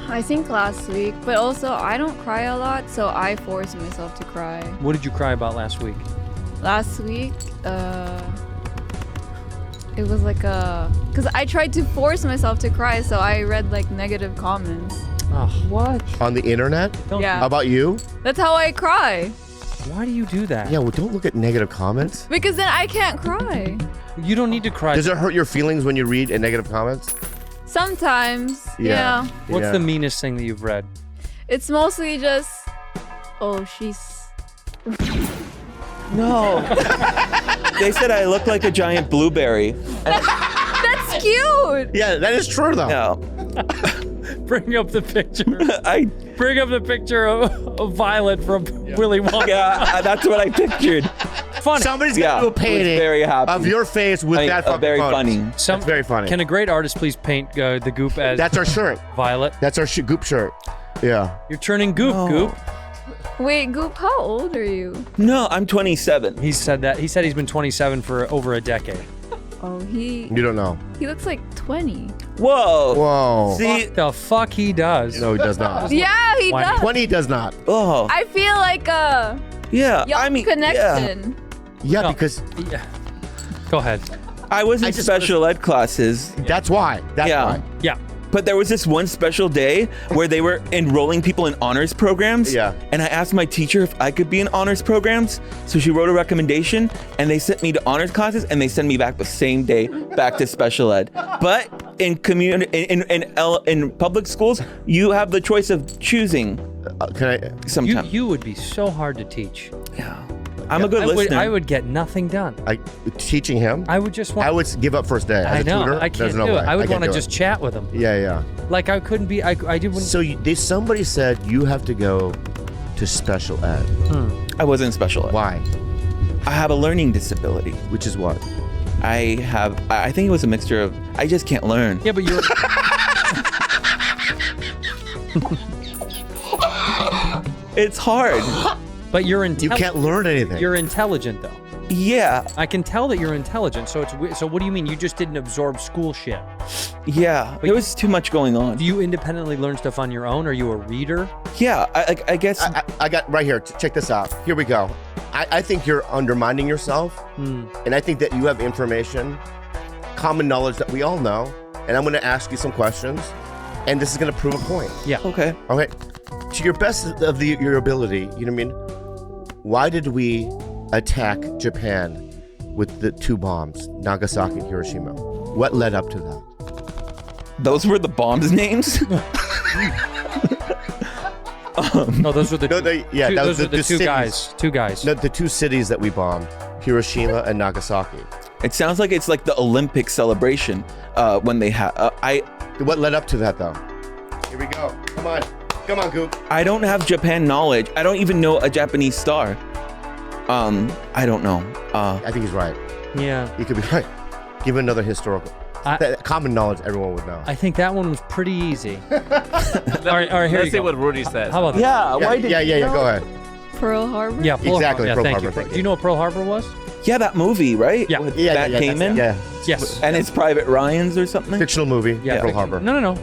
I think last week, but also I don't cry a lot, so I force myself to cry. What did you cry about last week? Last week, it was like because I tried to force myself to cry, so I read like negative comments. Oh, What? On the internet? Yeah. How about you? That's how I cry. why do you do that? Yeah, well, don't look at negative comments. Because then I can't cry. You don't need to cry. Does it hurt your feelings when you read negative comments? Sometimes, yeah. What's Yeah. the meanest thing that you've read? It's mostly just, oh, she's. No. They said I look like a giant blueberry. That's cute. Yeah, that is true though. No. Bring up the picture. I. Bring up the picture of Violet from Willy Wonka. Yeah, that's what I pictured. Funny. Somebody's Yeah, got to do a was painting very happy. of your face with I mean, that fucking very photo. funny. That's very funny. Can a great artist please paint the goop as That's our shirt. Violet? That's our Goop shirt. Yeah. You're turning goop, No. goop. Wait, Goop, how old are you? No, I'm 27. He said that. He said he's been 27 for over a decade. Oh, he You don't know. looks like 20. Whoa. Whoa. See. What the fuck he does? No, he does not. Yeah, he Why- does. 20 does not. Oh. I feel like a Yeah. young I mean, connection. Yeah, No. because Yeah. Go ahead. I was in I just special ed classes. that's why. That's Yeah. why. Yeah. But there was this one special day where they were enrolling people in honors programs. Yeah. And I asked my teacher if I could be in honors programs. So she wrote a recommendation and they sent me to honors classes and they sent me back the same day back to special ed. But in in public schools, you have the choice of choosing Can I? sometimes. You would be so hard to teach. Yeah. I'm a good I listener. would get nothing done. Teaching him. I would just want. I would give up first day. As I a know. tutor, I can't there's no do way. it. I would can't want to do just it. chat with him. Yeah. Like I couldn't be. I didn't. So somebody said you have to go to special ed. I wasn't in special ed. Why? I have a learning disability. Which is what? I think it was a mixture of, I just can't learn. Yeah, but you're. It's hard. But you're You intelligent. can't learn anything. You're intelligent, though. Yeah, I can tell that you're intelligent. So it's weird. So what do you mean? You just didn't absorb school shit? yeah. There was too much going on. Do you independently learn stuff on your own? Are you a reader? Yeah, I guess. I got right here. Check this out. Here we go. I think you're undermining yourself, and I think that you have information, common knowledge that we all know, and I'm going to ask you some questions, and this is going to prove a point. Yeah. Okay. Okay. To your best of your ability, you know what I mean? Why did we attack Japan with the 2 bombs, Nagasaki and Hiroshima? What led up to that? Those were the bombs' names. No, those were the No, those were the two cities. guys. Two guys. No, the 2 cities that we bombed, Hiroshima and Nagasaki. It sounds like it's like the Olympic celebration when they have. What led up to that, though? Here we go. Come on, Goop. I don't have Japan knowledge. I don't even know a Japanese star. I don't know. I think he's right. Yeah. You could be right. Give another historical. That common knowledge everyone would know. I think that one was pretty easy. all right, here Let's you see go. what Rudy says. How about that? Yeah. Why did? Yeah. Go ahead. Pearl Harbor? Yeah, Pearl Exactly, Harbor. Yeah, Pearl thank Harbor. you. Do you know what Pearl Harbor was? Yeah, that movie, right? Yeah. With Yeah, Matt Damon. Yeah. Yes. And it's Private Ryan's or something. Fictional movie. Yeah, Pearl Harbor. No.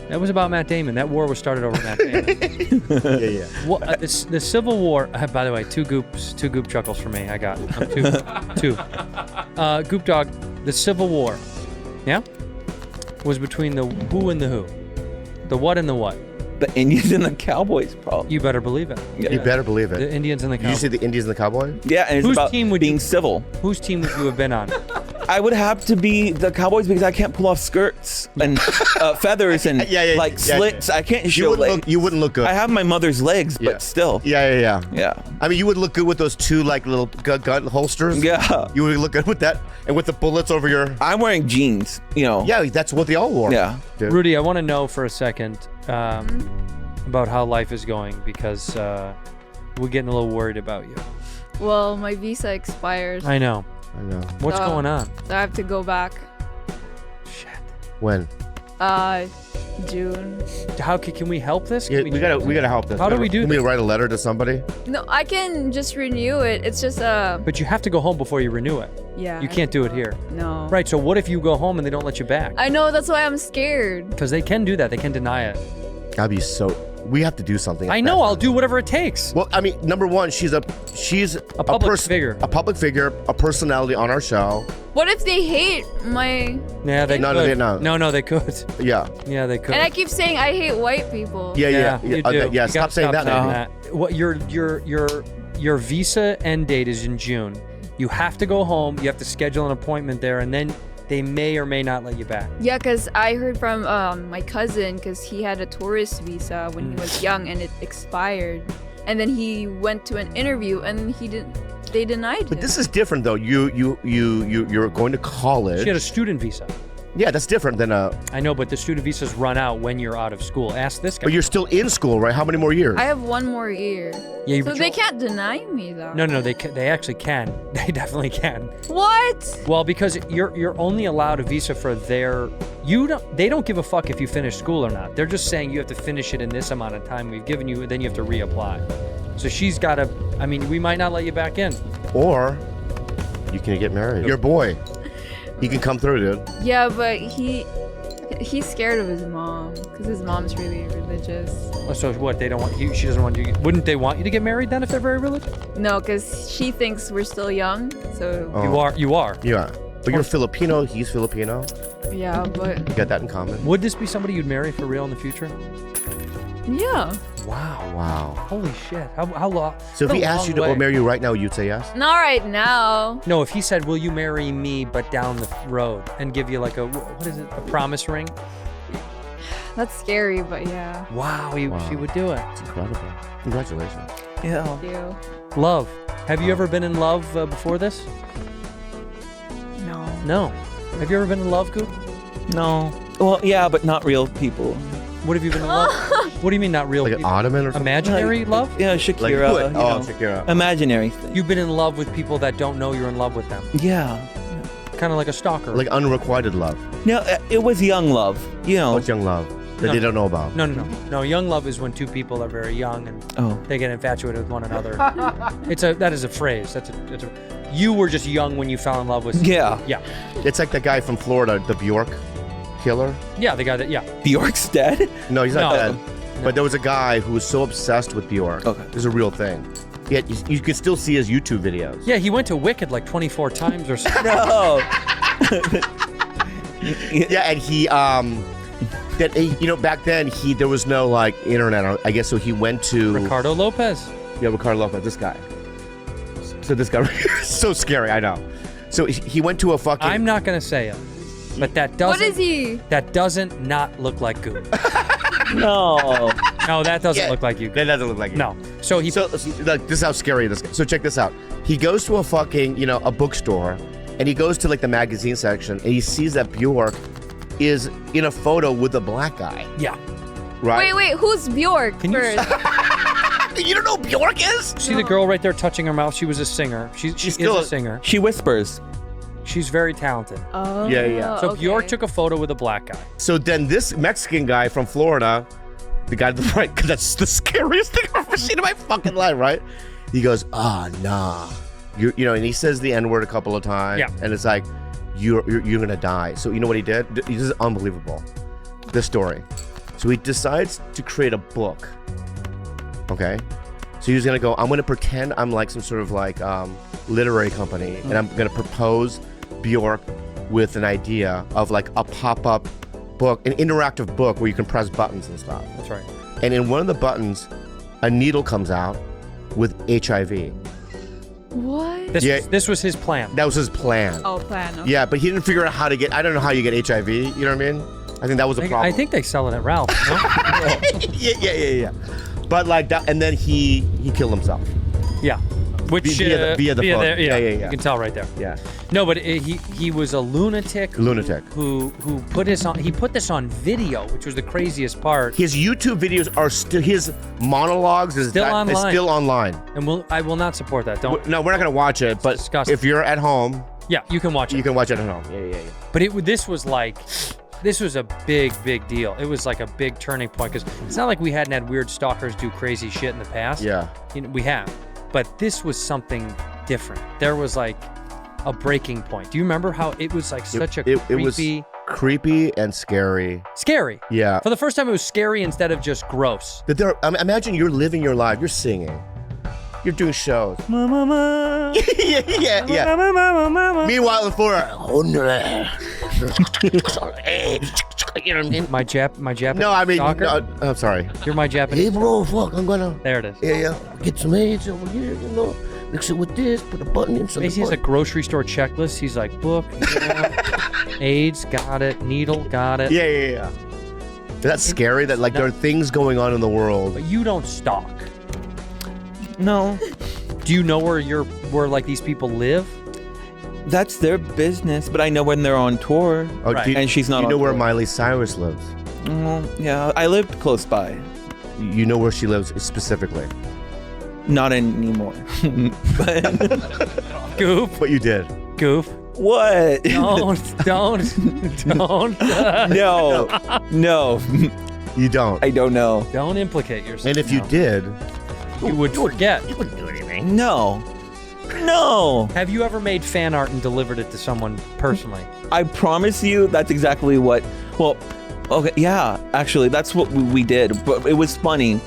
That was about Matt Damon. That war was started over Matt Damon. Yeah. Well, the Civil War. By the way, two goop chuckles for me. I got two. Goop Dog. The Civil War. Yeah. Was between the who and the who, the what and the what. The Indians and the Cowboys, probably. You better believe it. Yeah. You better believe it. The Indians and the Did you Cowboys. see the Indians and the Cowboys? Yeah, and it's Whose about team would being you- civil. Whose team would you have been on? I would have to be the Cowboys because I can't pull off skirts and feathers and like slits. I can't show legs. You wouldn't look good. I have my mother's legs, Yeah. but still. Yeah. Yeah. I mean, you would look good with those 2 like little gun holsters. Yeah. You would look good with that, and with the bullets over your. I'm wearing jeans, you know. Yeah, that's what they all wore. Yeah. Dude. Rudy, I want to know for a second about how life is going because we're getting a little worried about you. Well, my visa expires. I know. I know. What's Oh. going on? I have to go back. Shit. When? June. How can we help this? Yeah, Can we gotta help this. How do we do Can we this? write a letter to somebody? No, I can just renew it. It's just But you have to go home before you renew it. yeah. You can't do it here. No. Right. So what if you go home and they don't let you back? I know, that's why I'm scared. Because they can do that. They can deny it. That'd be so. We have to do something. I know. I'll do whatever it takes. Well, I mean, number one, she's a public figure. a public figure, a personality on our show. What if they hate my... Yeah, they No, could. they don't. No, they could. Yeah. Yeah, they could. And I keep saying I hate white people. Yeah. you Yeah, do. yeah, You gotta stop saying that. saying Amy. What your visa end date is in June. You have to go home. You have to schedule an appointment there, and then they may or may not let you back. Yeah, because I heard from my cousin, because he had a tourist visa when he was young and it expired. And then he went to an interview and they denied him. But this is different, though. You're going to college. She had a student visa. Yeah, that's different than a. I know, but the student visas run out when you're out of school. Ask this guy. But you're still in school, right? How many more years? I have 1 more year. Yeah, So they can't deny me though. No, they actually can. They definitely can. What? Well, because you're only allowed a visa for they don't give a fuck if you finish school or not. They're just saying you have to finish it in this amount of time we've given you, and then you have to reapply. So she's got to. I mean, we might not let you back in. Or you can get married. Your boy, he can come through, dude. Yeah, but he's scared of his mom because his mom's really religious. So what? They don't want you. She doesn't want you. Wouldn't they want you to get married then if they're very religious? No, because she thinks we're still young. So You are. Yeah. But you're Filipino. He's Filipino. yeah, but You got that in common. Would this be somebody you'd marry for real in the future? yeah. Wow. Wow. Holy shit. How long? So if what he a asked you long to way. marry you right now, you'd say yes? Not right now. No, if he said, "Will you marry me?" but down the road, and give you like what is it? A promise ring? That's scary, but yeah. Wow, Wow. she would do it. It's incredible. Congratulations. Yeah. Thank you. Love. Have you ever been in love before this? No. No. Have you ever been in love, Goop? No. Well, yeah, but not real people. What have you been in love? What do you mean not real? Like an people? ottoman or something? Imaginary Like- love? Yeah, Like Shakira. who? you know, Shakira. Imaginary thing. You've been in love with people that don't know you're in love with them. Yeah. Kind of like a stalker. Like unrequited love. No, it was young love. You know. What's young love? that they don't know about. No. Young love is when two people are very young and they get infatuated with one another. That is a phrase. That's a. You were just young when you fell in love with. Yeah. Yeah. It's like the guy from Florida, the Bjork killer. Yeah, the guy that. Yeah. Bjork's dead? No, he's not dead. No. But there was a guy who was so obsessed with Bjork. Okay. It was a real thing. Yet you could still see his YouTube videos. Yeah, he went to Wicked like 24 times or something. No. Yeah, and he back then there was no like internet, I guess, so he went to Ricardo Lopez. Yeah, Ricardo Lopez, this guy. So this guy so scary, I know. So he went to a fucking I'm not gonna say it, but that doesn't. What is he? That doesn't not look like Goop. No. No, that doesn't look like you. That doesn't look like you. No. So he. So like, this is how scary this guy. So check this out. He goes to a fucking a bookstore, and he goes to like the magazine section, and he sees that Bjork is in a photo with a black guy. Yeah. Right. Wait, who's Bjork Can you- first? You don't know who Bjork is? See the girl right there touching her mouth? She was a singer. She still is a singer. She whispers. She's very talented. Oh. Yeah. So okay. Bjork took a photo with a black guy. So then this Mexican guy from Florida, the guy to the right, because that's the scariest thing I've ever seen in my fucking life, right? He goes, nah. And he says the N-word a couple of times. Yeah. And it's like, you're gonna die. So you know what he did? This is unbelievable. This story. So he decides to create a book. Okay? So he's gonna go, I'm gonna pretend I'm like some sort of like literary company, and I'm gonna propose Bjork with an idea of like a pop-up book, an interactive book where you can press buttons and stuff. That's right. And in one of the buttons, a needle comes out with HIV. What? This was his plan. That was his plan. Oh, plan. Okay. Yeah, but he didn't figure out how to get, I don't know how you get HIV, you know what I mean? I think that was a problem. I think they sell it at Ralph. No? yeah. But like that, and then he killed himself. Yeah. Which Via the phone. Yeah. You can tell right there. Yeah. No, but he was a lunatic. Who put this on? He put this on video, which was the craziest part. His YouTube videos are still, his monologues is Still still online. And I will not support that. Don't. No, we're not gonna watch it. But disgusting. if you're at home, Yeah, you can watch it. you can watch it at home. Yeah. But this was a big deal. It was like a big turning point because it's not like we hadn't had weird stalkers do crazy shit in the past. Yeah. We have, but this was something different. There was like a breaking point. Do you remember how it was like such a creepy? It was creepy and scary. Scary. Yeah. For the first time, it was scary instead of just gross. That imagine you're living your life. You're singing. You're doing shows. Mama. yeah. Meanwhile, in Florida, you know what I mean? My Japanese. No, I mean, stalker? I'm sorry. You're my Japanese. Hey, bro, fuck, I'm gonna. There it is. Yeah. Get some AIDS over here, mix it with this, put a button inside. He has a grocery store checklist. He's like, book, AIDS, got it. Needle, got it. Yeah. That's scary that there are things going on in the world. But you don't stalk. No. Do you know where like these people live? That's their business, but I know when they're on tour. Oh, Right. And she's not You on know where tour. Miley Cyrus lives? Yeah, I lived close by. You know where she lives specifically. Not anymore. Goof. But you did. Goof. What? Don't. No. You don't. I don't know. Don't implicate yourself. And if you did, you would forget. you wouldn't do anything. No. Have you ever made fan art and delivered it to someone personally? I promise you that's exactly what. Well, okay, yeah, actually, that's what we did. But it was funny,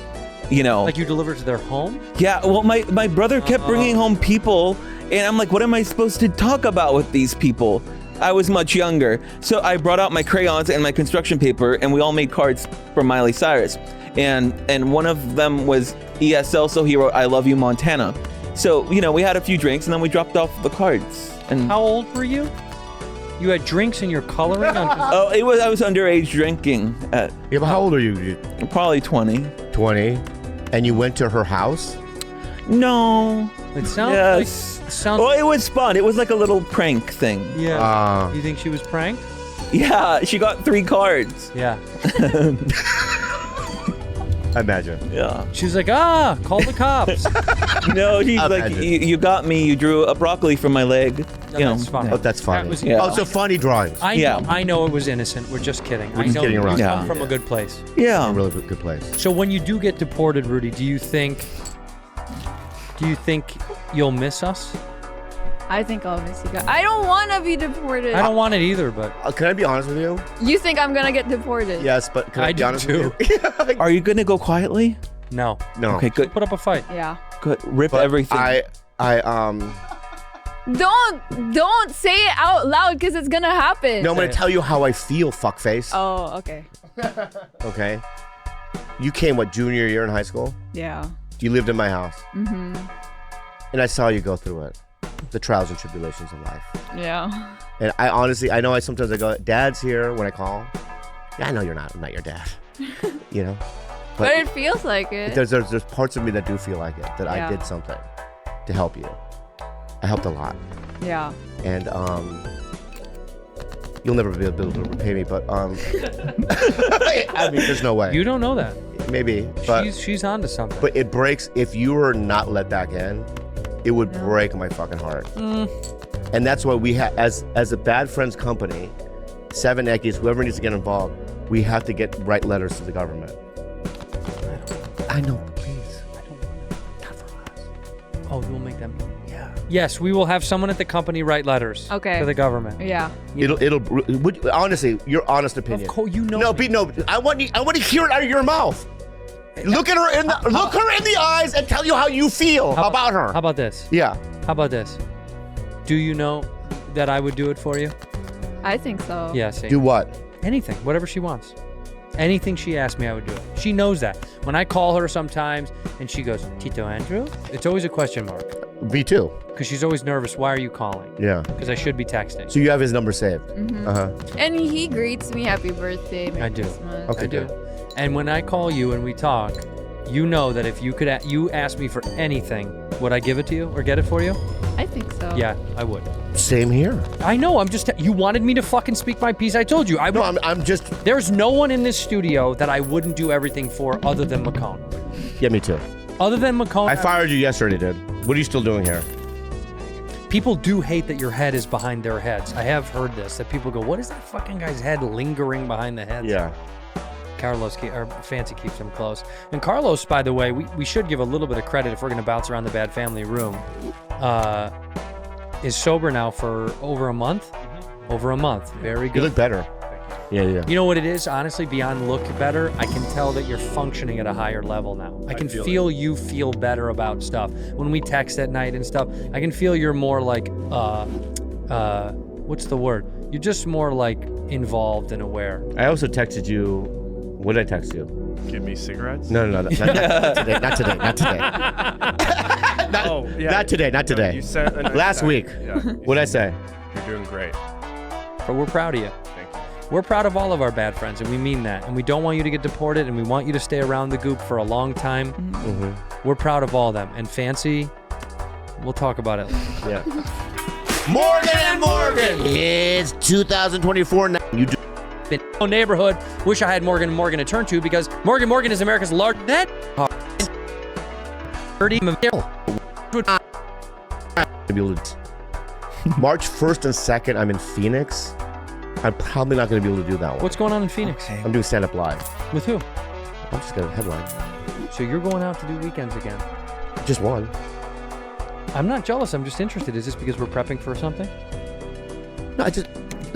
Like you delivered to their home? Yeah, well, my brother kept bringing home people, and I'm like, what am I supposed to talk about with these people? I was much younger. So I brought out my crayons and my construction paper, and we all made cards for Miley Cyrus. And one of them was ESL, so he wrote, I love you, Montana. So, we had a few drinks, and then we dropped off the cards. And How old were you? You had drinks and you're coloring on I was underage drinking at Yeah, but how old are you? probably 20. 20. And you went to her house? No. It sounds Yes. Well, it was fun. It was like a little prank thing. Yeah. You think she was pranked? Yeah, she got 3 cards. Yeah. Imagine. Yeah. She's like, call the cops. No, she's like, Imagine. you got me. You drew a broccoli from my leg. You know. That's fine. Oh, that's funny. That was- Yeah. Oh, so funny drawings. I know it was innocent. We're just kidding. We're just kidding around. It's come Yeah. from a good place. Yeah. A really good place. So when you do get deported, Rudy, do you think you'll miss us? I think I'll miss you guys. I don't want to be deported. I don't want it either, but Can I be honest with you? You think I'm gonna get deported? Yes, but can I, I be do honest too. with you? Are you gonna go quietly? no. No. Okay, good. Put up a fight. Yeah. Good. Rip But everything. Don't say it out loud because it's gonna happen. No, I'm Say gonna it. tell you how I feel, fuckface. Oh, okay. Okay. You came junior year in high school? Yeah. You lived in my house. Mm-hmm. And I saw you go through it. The trials and tribulations of life. Yeah. And I honestly, I know sometimes I go, Dad's here when I call. Yeah, I know I'm not your dad. You know? But it feels like it. There's parts of me that do feel like it, that I Yeah. did something to help you. I helped a lot. Yeah. And you'll never be able to repay me, but I mean, there's no way. You don't know that. Maybe, but She's onto something. but it breaks if you were not let back in. It would break my fucking heart. And that's why we have, as a Bad Friends company, 7 decades, whoever needs to get involved, we have to write letters to the government. I know, please. I don't want to. Not for us. Oh, we'll make them. Yeah. Yes, we will have someone at the company write letters. Okay. To the government. Yeah. Honestly, your honest opinion. Of course, you know. No, me. I want to hear it out of your mouth. Look her in the eyes and tell you how you feel about her. How about this? Yeah. How about this? Do you know that I would do it for you? I think so. Yeah, see. Do what? Anything, whatever she wants. Anything she asks me, I would do it. She knows that. When I call her sometimes and she goes, Tito Andrew? It's always a question mark. Me too. Because she's always nervous. Why are you calling? Yeah. Because I should be texting. So you have his number saved. And he greets me happy birthday. Merry I do. Christmas. Okay, I do. good. And when I call you and we talk, you know that if you could, you ask me for anything, would I give it to you or get it for you? I think so. Yeah, I would. Same here. I know. I'm just. You wanted me to fucking speak my piece. I told you. No, I'm just. There's no one in this studio that I wouldn't do everything for other than McCone. Yeah, me too. Other than McCone, I fired you yesterday, dude. What are you still doing here? people do hate that your head is behind their heads. I have heard this, that people go, what is that fucking guy's head lingering behind the heads? Yeah. Carlos, or Fancy keeps him close. And Carlos, by the way, we should give a little bit of credit if we're going to bounce around the Bad Family room, is sober now for over a month. Over a month. Very good. You look better. Yeah, yeah. You know what it is? Honestly, beyond look better, I can tell that you're functioning at a higher level now. I can feel you feel better about stuff. When we text at night and stuff, I can feel you're more like, what's the word? You're just more like involved and aware. I also texted you. What did I text you? Give me cigarettes? No, not today. Not today. Not today. Not today. Not today. You sent a nice Last text. week. Yeah. What'd I say? You're doing great. But we're proud of you. Thank you. We're proud of all of our bad friends, and we mean that. And we don't want you to get deported, and we want you to stay around the goop for a long time. Mm-hmm. We're proud of all of them. And Fancy, we'll talk about it later. Yeah. Morgan and Morgan. It's 2024 now. You do. In neighborhood, wish I had Morgan and Morgan to turn to, because Morgan Morgan is America's largest net. March 1st and 2nd, I'm in Phoenix. I'm probably not going to be able to do that one. What's going on in Phoenix? I'm doing stand-up live. With who? I'm just going to headline. So you're going out to do weekends again? Just one. I'm not jealous. I'm just interested. Is this because we're prepping for something? No,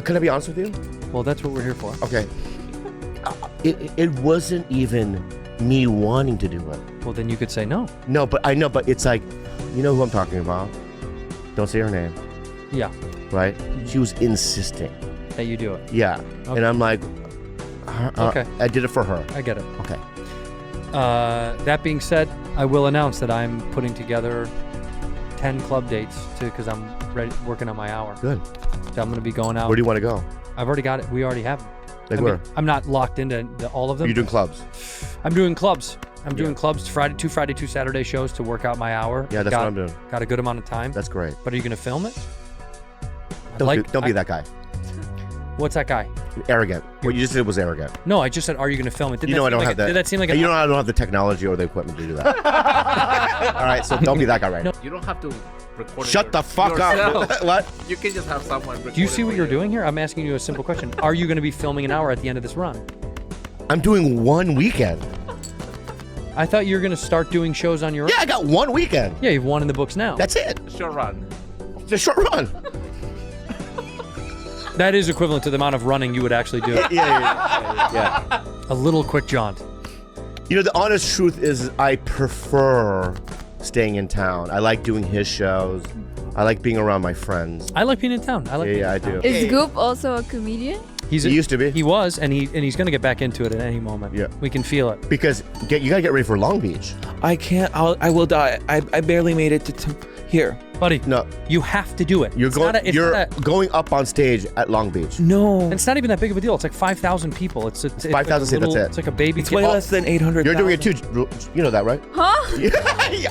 can I be honest with you? Well, that's what we're here for. Okay. It wasn't even me wanting to do it. Well, then you could say no. No, but I know, but it's like, you know who I'm talking about? Don't say her name, Yeah, right? She was insisting. that you do it. Yeah. Okay. And I'm like, Okay. I did it for her. I get it. Okay. That being said, I will announce that I'm putting together 10 club dates because I'm working on my hour. Good. So I'm going to be going out. Where do you want to go? I've already got it. We already have them. Like I mean, where? I'm not locked into all of them. You're doing clubs. I'm doing clubs. I'm doing clubs, two Friday, 2 Saturday shows to work out my hour. Yeah, that's what I'm doing. Got a good amount of time. That's great. But are you going to film it? Don't be that guy. What's that guy? Arrogant. What you just did was arrogant. No, I just said, are you going to film it? Did You know I that seem don't like have that. Did that seem like you know I don't have the technology or the equipment to do that. All right, so don't be that guy right now. You don't have to record. Shut the fuck up. What? You can just have someone. Do you see what you're doing here? I'm asking you a simple question. Are you going to be filming an hour at the end of this run? I'm doing one weekend. I thought you were going to start doing shows on your own. Yeah, I got one weekend. Yeah, you've won in the books now. That's it. Short run. It's a short run. That is equivalent to the amount of running you would actually do. Yeah. A little quick jaunt. You know, the honest truth is I prefer staying in town. I like doing his shows. I like being around my friends. I like being in town. I like being I in town. do. Is Goop also a comedian? He used to be. He was, and he's going to get back into it at any moment. Yeah. We can feel it. Because you got to get ready for Long Beach. I can't. I will die. I barely made it to here. Buddy, No. you have to do it. You're It's going. not a- it's You're not a- going up on stage at Long Beach. No. It's not even that big of a deal. It's like 5,000 people. It's 5,000, that's it. It's like a baby. It's way less than 800. You're doing it too. You know that, right? Huh?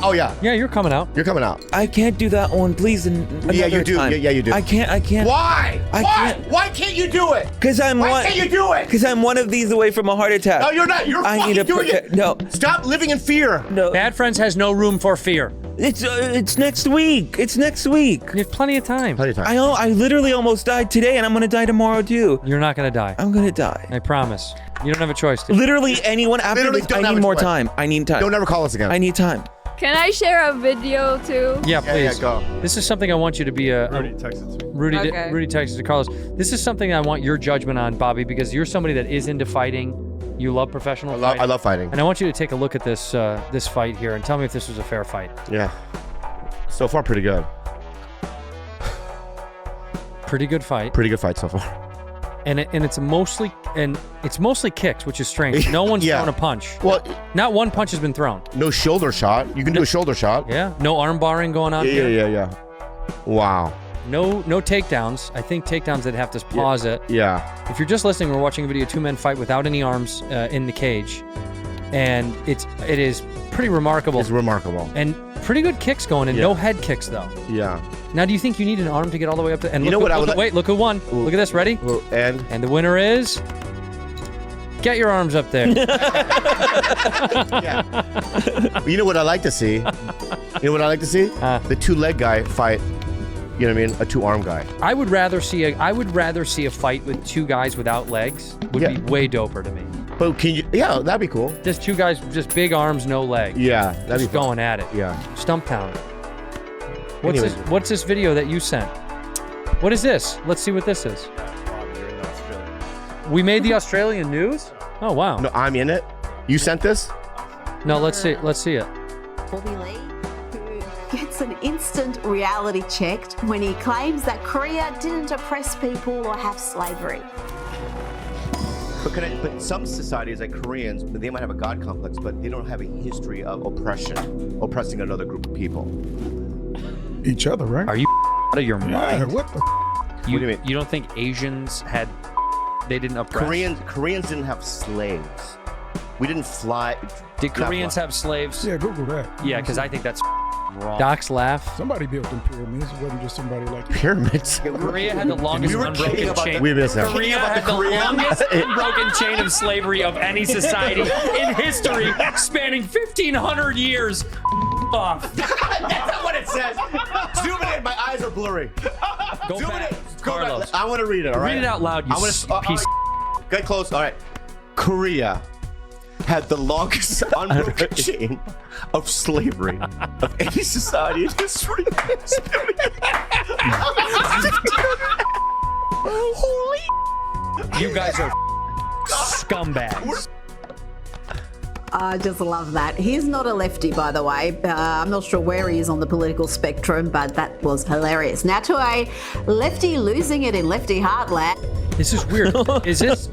Oh yeah. Yeah, you're coming out. You're coming out. I can't do that one, please. Yeah, you do. Yeah, you do. I can't. Why? I can't. Why can't you do it? Because I'm Why one. can't you do it? Because I'm one of these away from a heart attack. No, you're not. You're I fucking need to doing protect- it. No. Stop living in fear. No. Bad Friends has no room for fear. It's next week. It's next week. You have plenty of time. Plenty of time. I literally almost died today, and I'm gonna die tomorrow too. You're not going to die. I'm gonna die. I promise. You don't have a choice, dude. Literally anyone after Literally this. don't I have need a more choice. time. I need time. Don't ever call us again. I need time. Can I share a video too? Yeah, Yeah, please. go. This is something I want you to be a Rudy texted me. Rudy. Okay. Rudy texted to Carlos. This is something I want your judgment on, Bobby, because you're somebody that is into fighting. You love professional fighting. I love fighting. And I want you to take a look at this this fight here and tell me if this was a fair fight. Yeah. So far, pretty good. Pretty good fight. Pretty good fight so far. And it's mostly kicks, which is strange. No one's Yeah. thrown a punch. Well, Not one punch has been thrown. no shoulder shot. You can do a shoulder shot. Yeah. No arm barring going on here. Yeah. Wow. No takedowns. I think takedowns they'd have to pause it. Yeah. If you're just listening, we're watching a video, two men fight without any arms in the cage, and it is pretty remarkable. It's remarkable. And pretty good kicks going, and Yeah. no head kicks though. Yeah. Now, do you think you need an arm to get all the way up there? And You look know what who- I would look, like- wait, look who won. Ooh. Look at this. Ready? And And the winner is. Get your arms up there. yeah. You know what I like to see? You know what I like to see? The two-leg guy fight. You know what I mean? A two-arm guy. I would rather see a fight with two guys without legs. Would Yeah. be way doper to me. But can you? Yeah, that'd be cool. Just two guys, just big arms, no legs. Yeah, that'd Just be fun. going at it. Yeah. Stumptown. Anyways. What's this video that you sent? What is this? Let's see what this is. Bobby, you're in Australia. We made the Australian news? Oh wow. No, I'm in it. You sent this? No, let's see it. Bobby Lee, who gets an instant reality checked when he claims that Korea didn't oppress people or have slavery. But some societies, like Koreans, they might have a God complex, but they don't have a history of oppressing another group of people. Each other, right? Are you out of your Yeah, mind? what the? What do you mean? You don't think Asians they didn't oppress? Koreans didn't have slaves. We didn't fly. Did not Koreans fly. have slaves? Yeah, Google that. Yeah, because I think that's wrong. Doc's laugh. Somebody built them pyramids. It wasn't just somebody like Pyramids? Korea had the longest We were unbroken kidding about chain. We missed that. Korea had the longest unbroken chain of slavery of any society in history, spanning 1,500 years. Off. That's not what it says. Zoom it in. My eyes are blurry. Go Zoom back, it in. Go back. Carlos. I want to read it. All right. Read it out loud, you I wanna, piece. Get close. All right. Korea had the longest unbroken chain of slavery of any society in history. Holy. You guys are scumbags. I just love that. He's not a lefty, by the way. I'm not sure where he is on the political spectrum, but that was hilarious. Now to a lefty losing it in lefty heartland. This is weird. Is this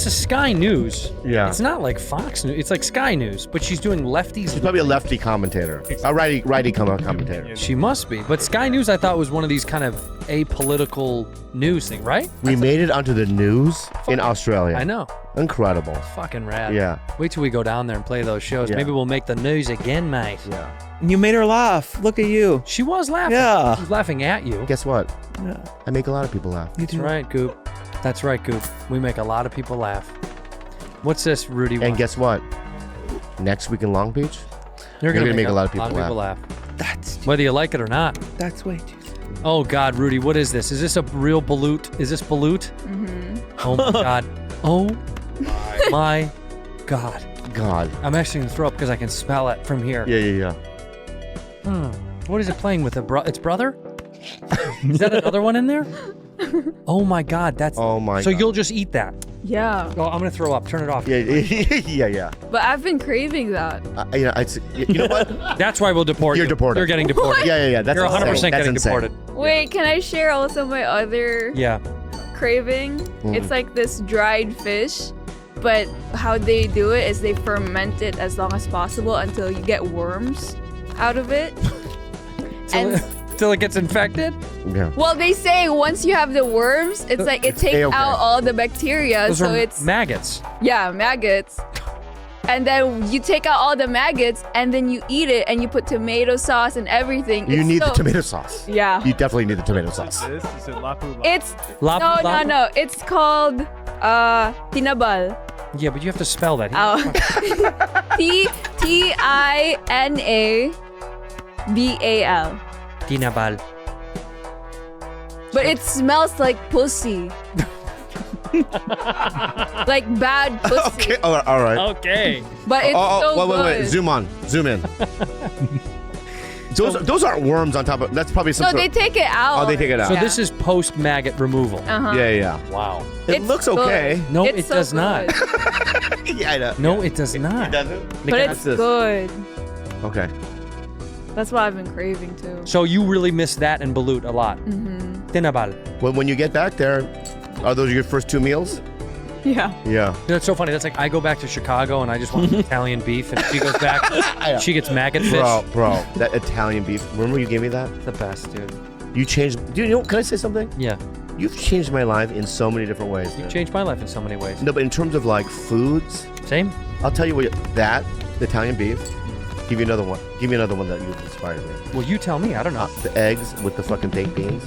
is Sky News? Yeah. It's not like Fox News. It's like Sky News, but she's doing lefties. She's probably a lefty commentator. A righty commentator. She must be. But Sky News, I thought, was one of these kind of apolitical news thing, right? We made it onto the news in Australia. I know. Incredible. Fucking rad. Yeah. Wait till we go down there and play those shows. Yeah. Maybe we'll make the news again, mate. Yeah. You made her laugh. Look at you. She was laughing. Yeah. She was laughing at you. Guess what? Yeah. I make a lot of people laugh. That's right, Goop. That's right, Goop. We make a lot of people laugh. What's this, Rudy? And guess what? Next week in Long Beach, You're gonna make a lot of people laugh. Whether you like it or not. That's way too. Oh God, Rudy, what is this? Is this a real balut? Is this balut? Mm-hmm. Oh my God. Oh my God. I'm actually gonna throw up because I can smell it from here. Yeah. What is it playing with? Its brother? Is that another one in there? Oh my God, that's. Oh my. So God. you'll just eat that? Yeah. Oh, I'm gonna throw up. Turn it off. Yeah. But I've been craving that. You know what? That's why we'll deport you. You're deported. You're getting deported. Yeah. That's You're 100% insane. That's getting insane. deported. Wait, can I share also my other Yeah. craving? It's like this dried fish, but how they do it is they ferment it as long as possible until you get worms out of it. Till it gets infected? Yeah. Well, they say once you have the worms, it's like it takes A-okay. out all the bacteria, Those so are it's maggots. yeah, maggots. And then you take out all the maggots, and then you eat it, and you put tomato sauce and everything. You It's need the so- tomato sauce. Yeah. You definitely need the tomato sauce. This is it Lapu Lapu. It's Lapu Lapu? no. It's called tinabal. Yeah, but you have to spell that. Oh. Tinabal. Tinabal. But it smells like pussy. Like bad pussy. Okay. All right. Okay. But it's so good. Wait. Zoom in. Those aren't worms on top of. That's probably some. No, sort they take it out. Oh, they take it out. So Yeah. this is post-maggot removal. Uh-huh. Yeah. Wow. It It's looks good. okay. No, It's it so does not. good. Yeah, I know. No, it does not. It doesn't. But it's this. good. Okay. That's what I've been craving too. So you really miss that and balut a lot. Mm-hmm. Tinabal. When you get back there, are those your first 2 meals? Yeah. Yeah. That's so funny. That's like I go back to Chicago and I just want Italian beef, and she goes back, she gets maggot fish. Bro, that Italian beef. Remember you gave me that? It's the best, dude. You changed. Do you know? Can I say something? Yeah. You've changed my life in so many different ways. You've man. changed my life in so many ways. No, but in terms of like foods, Same? I'll tell you what. That the Italian beef. Give you another one. Give me another one that you inspired me. Well, you tell me. I don't know. The eggs with the fucking baked beans.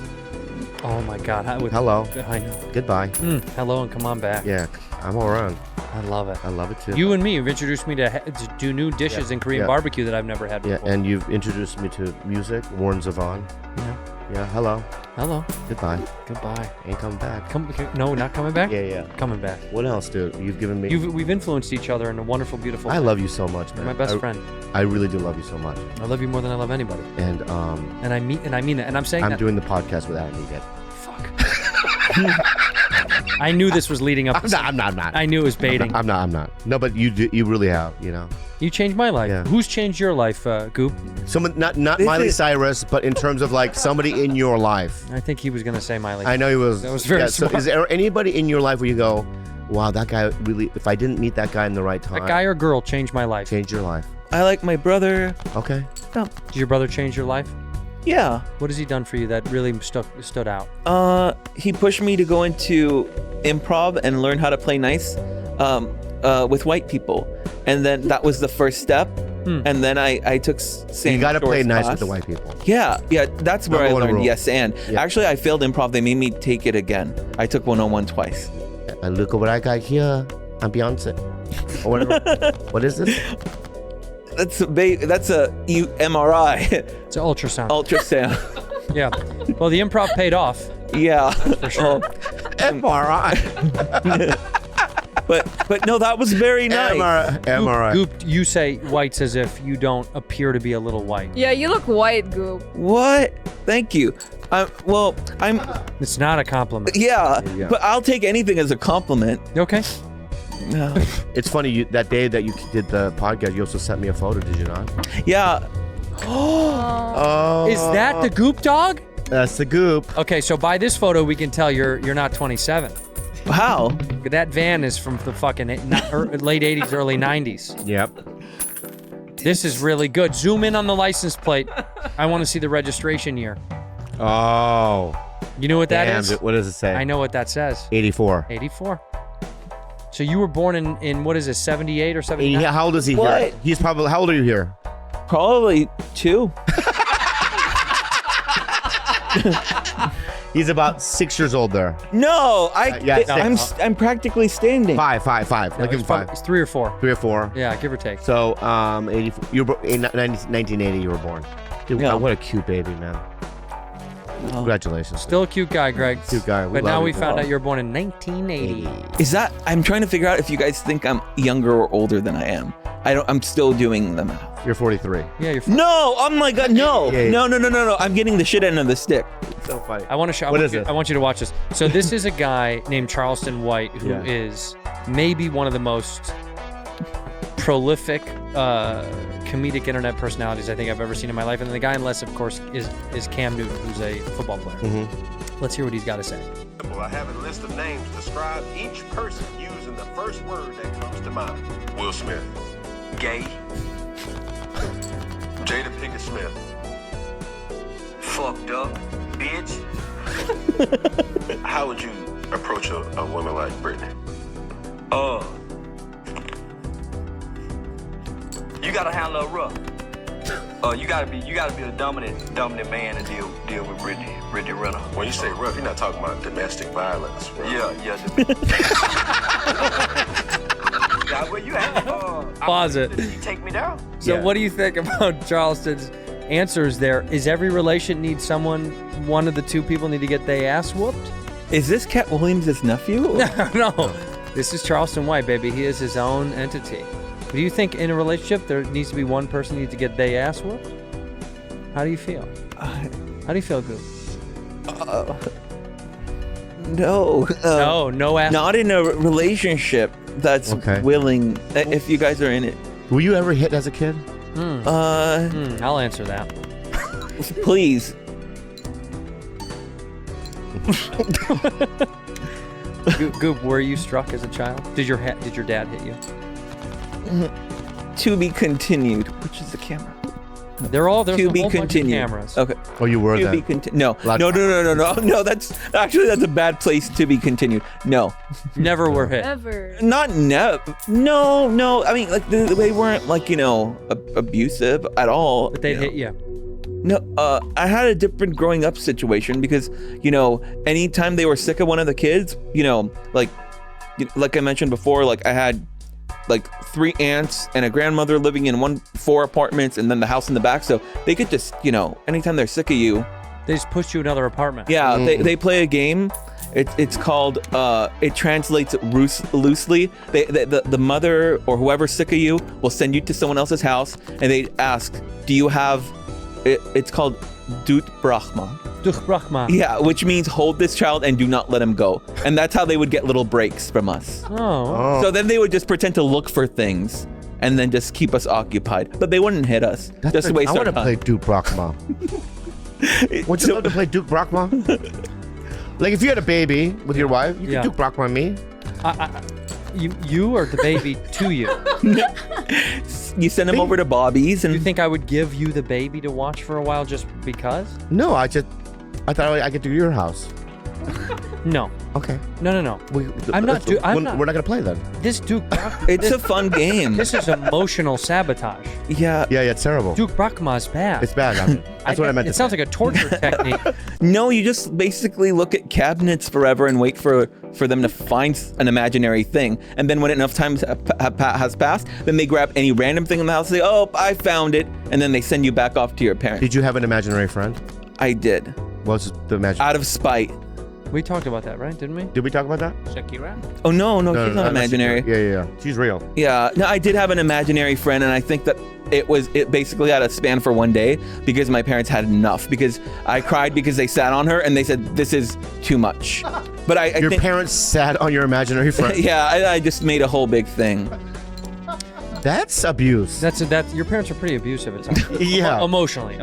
Oh my God. Hello. I know. Goodbye. Hello and come on back. Yeah, I'm all around. I love it. I love it too. You and me have introduced me to do new dishes in Korean barbecue that I've never had Yeah, before. and you've introduced me to music. Warren Zevon. Yeah. Yeah. Hello. Hello. Goodbye. Goodbye. Ain't coming back. No, not coming back? Yeah. Coming back. What else, dude? You've given me. We've influenced each other in a wonderful, beautiful I way. love you so much, You're man. my best friend. I really do love you so much. I love you more than I love anybody. And I mean it. And I'm saying I'm that. doing the podcast without you yet. Fuck. I knew this was leading up. I'm not. I knew it was baiting. I'm not. No, but you really have, you know. You changed my life. Yeah. Who's changed your life, Goop? Someone, not Miley Cyrus, but in terms of like somebody in your life. I think he was gonna say Miley. I know he was. That was very So smart. is there anybody in your life where you go, wow, that guy really, if I didn't meet that guy in the right time, That guy or girl changed my life. changed your life? I like my brother. Okay. Did your brother change your life? Yeah. What has he done for you that really stood out? He pushed me to go into improv and learn how to play nice with white people. And then that was the first step. And then I took Sam You got to play Shore's nice class. with the white people. Yeah, that's where I Number one learned rule. yes and. Yeah. Actually, I failed improv. They made me take it again. I took 101 twice. And look at what I got here. I'm Beyonce. Or whatever. What is this? That's a MRI, It's an ultrasound. ultrasound. Yeah. Well, the improv paid off. Yeah, For sure. MRI. but no, that was very nice. MRI. Goop, you say whites as if you don't appear to be a little white. Yeah, you look white, Goop. What? Thank you. I'm. It's not a compliment. Yeah, Yeah. but I'll take anything as a compliment. Okay. No. It's funny, that day that you did the podcast, you also sent me a photo, did you not? Yeah. Oh. Is that the Goop dog? That's the Goop. Okay, so by this photo, we can tell you're not 27. How? That van is from the fucking late 80s, early 90s. Yep. This is really good. Zoom in on the license plate. I want to see the registration year. Oh. You know what that Damn, is? what does it say? I know what that says. 84. 84. So you were born in what is it, 78 or 79? Yeah, how old is he What? here? He's probably, how old are you here? Probably 2. He's about 6 years older. No, yeah, I'm practically standing. Five. No, Like him it's 5. It's 3 or 4. 3 or 4. Yeah, give or take. So, 84, you were in 1980. You were born. Dude, Yeah. what a cute baby, man. Congratulations. Still a cute guy, Greg. Cute guy. But now we found out you were born in 1980. Is that? I'm trying to figure out if you guys think I'm younger or older than I am. I'm still doing the math. You're 43. Yeah, you're. No, oh my God, no, Yeah. no. I'm getting the shit end of the stick. So funny. I want to show. What is it? I want you to watch this. So this is a guy named Charleston White who Yeah. is maybe one of the most prolific comedic internet personalities I think I've ever seen in my life. And the guy on less, of course, is Cam Newton, who's a football player. Let's hear what he's got to say. I have a list of names. Describe each person using the first word that comes to mind. Will Smith. Gay. Jada Pinkett Smith. Fucked up. Bitch. How would you approach a woman like Britney? You gotta handle her rough. You gotta be a dominant man to deal with Brittany Renner. When you say rough, you're not talking about domestic violence, right? Yeah. Yeah, where you at? Pause it. Did you take me down? So what do you think about Charleston's answers there? Is every relation need one of the two people need to get their ass whooped? Is this Cat Williams' nephew? No. This is Charleston White, baby. He is his own entity. Do you think in a relationship there needs to be one person who needs to get their ass whooped? How do you feel? How do you feel, Goop? No. No ass. Not in a relationship that's willing. If you guys are in it. Were you ever hit as a kid? I'll answer that. Please. Goop, were you struck as a child? Did your dad hit you? To be continued. Which is the camera? There's to a be whole bunch of continued. cameras. Okay. Oh, you were to then. be No. That's a bad place to be continued. No. Never were hit. Ever. Not No. I mean, like they weren't like abusive at all. But they hit you. No, I had a different growing up situation because, anytime they were sick of one of the kids, like I mentioned before, like I had like 3 aunts and a grandmother living in 4 apartments and then the house in the back. So they could just, anytime they're sick of you, they just push you another apartment. Yeah, they play a game. It's called, it translates loosely. The mother or whoever's sick of you will send you to someone else's house and they ask, do you have, it's called Dut Brahma. Yeah, which means hold this child and do not let him go. And that's how they would get little breaks from us. Oh. So then they would just pretend to look for things and then just keep us occupied. But they wouldn't hit us. Just to waste I our want to time. play Duke Brahma. Would you love to play Duke Brahma? Like if you had a baby with your wife, you could Duke Brahma me. You or the baby to you? You send him over to Bobby's and... You think I would give you the baby to watch for a while just because? No, I thought I could do your house. No. Okay. No. We're not gonna play then. This Duke. It's a fun game. This is emotional sabotage. Yeah. Yeah, it's terrible. Duke Brahma's bad. It's bad. That's what I meant to say. It sounds like a torture technique. No, you just basically look at cabinets forever and wait for them to find an imaginary thing. And then when enough time has passed, then they grab any random thing in the house and say, oh, I found it. And then they send you back off to your parents. Did you have an imaginary friend? I did. What's the imaginary? Out of spite. We talked about that, right? Didn't we? Did we talk about that? Shakira? Oh, no, she's not imaginary. Yeah. She's real. Yeah, no, I did have an imaginary friend, and I think that it basically had a span for one day because my parents had enough. Because I cried because they sat on her and they said, this is too much. But I Your think, parents sat on your imaginary friend? Yeah, I just made a whole big thing. That's abuse. That's your parents are pretty abusive at times. Yeah. Emotionally.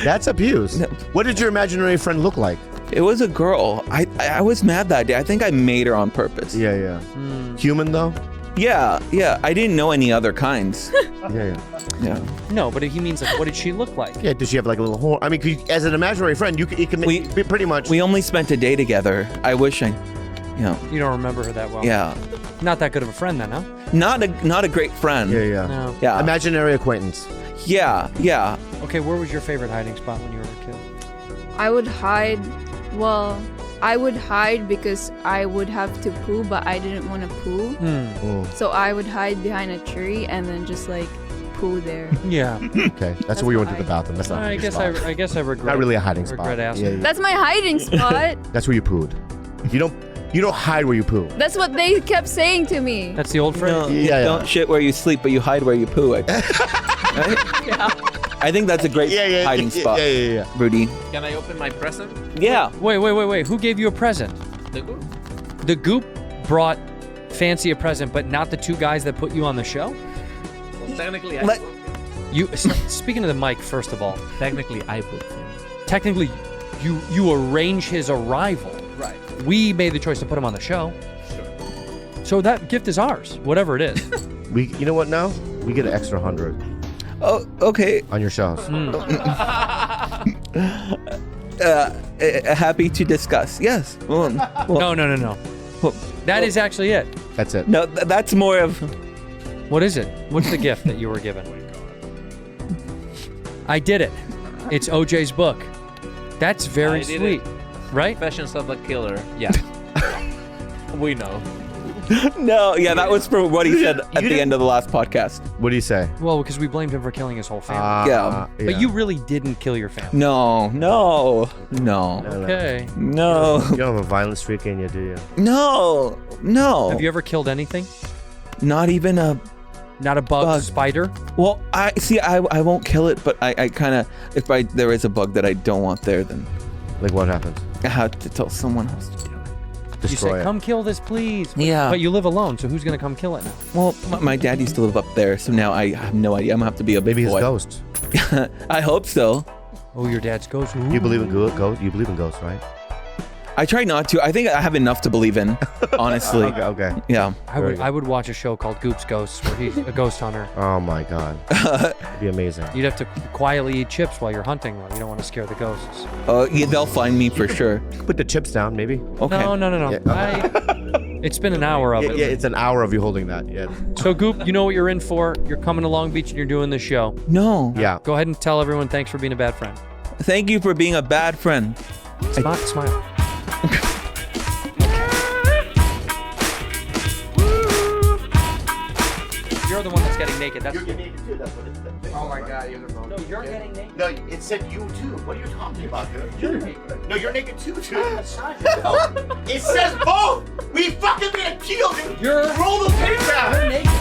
That's abuse. What did your imaginary friend look like? It was a girl. I was mad that day. I think I made her on purpose. Yeah. Human though? Yeah. I didn't know any other kinds. Yeah. No, but he means like, what did she look like? Yeah, does she have like a little horn? I mean, as an imaginary friend, you can pretty much. We only spent a day together. I wish You don't remember her that well. Yeah. Not that good of a friend then, huh? Not a great friend. Yeah. No. Yeah. Imaginary acquaintance. Yeah. Okay, where was your favorite hiding spot when you were a kid? I would hide Well, I would hide because I would have to poo, but I didn't want to poo. So I would hide behind a tree and then just like poo there. Yeah. Okay, that's where you went to the bathroom. That's not. I your guess spot. I guess I regret. Not really a hiding spot. Regret asking. Yeah, yeah. That's my hiding spot. That's where you pooed. You don't hide where you poo. That's what they kept saying to me. That's the old phrase. No, you don't shit where you sleep, but you hide where you poo. Right? I think that's a great hiding spot. Yeah. Rudy. Can I open my present? Yeah. Wait. Who gave you a present? The goop. The Goop brought Fancy a present, but not the two guys that put you on the show? Well, technically, You speaking to the mic, first of all. Technically, I booked him. Technically, you arrange his arrival. Right. We made the choice to put him on the show. Sure. So that gift is ours, whatever it is. You know what now? We get an extra 100 Oh, okay. on your shows. Happy to discuss. Yes. Well, No. That is actually it. That's it. No, that's more of. What is it? What's the gift that you were given? I did it. It's OJ's book. That's very I did sweet, right? Confessions of a Killer. Yeah. We know. No, yeah, that was for what he said at the end of the last podcast. What do you say? Well, because we blamed him for killing his whole family. Yeah. But you really didn't kill your family. No. Okay. No. You don't have a violent streak in you, do you? No. Have you ever killed anything? Not even a. Not a bug, spider? Well, I won't kill it, but I kind of, if there is a bug that I don't want there, then. Like what happens? I have to tell someone else to do it. You say, come kill this, please. Yeah. But you live alone, so who's going to come kill it now? Well, my dad used to live up there, so now I have no idea. I'm going to have to be a big Maybe boy. his ghost. I hope so. Oh, your dad's ghost? You believe in ghosts? You believe in ghosts, right? I try not to. I think I have enough to believe in, honestly. Okay. Yeah. I would watch a show called Goop's Ghosts, where he's a ghost hunter. Oh my God. It'd be amazing. You'd have to quietly eat chips while you're hunting, though. You don't want to scare the ghosts. Yeah, they'll find me for sure. Put the chips down, maybe. Okay. No. Yeah. It's been an hour of it. Yeah, it's an hour of you holding that. Yeah. So, Goop, you know what you're in for. You're coming to Long Beach and you're doing this show. No. Yeah. Go ahead and tell everyone thanks for being a bad friend. Thank you for being a bad friend. Smile. You're the one that's getting naked. You're getting naked too. That's what it said. Oh my God, you're the No, you're getting naked. No, it said you too. What are you talking about, dude? You're naked. No, you're naked too, dude. It says both. We fucking made a deal, dude. Roll the tape back. You're naked.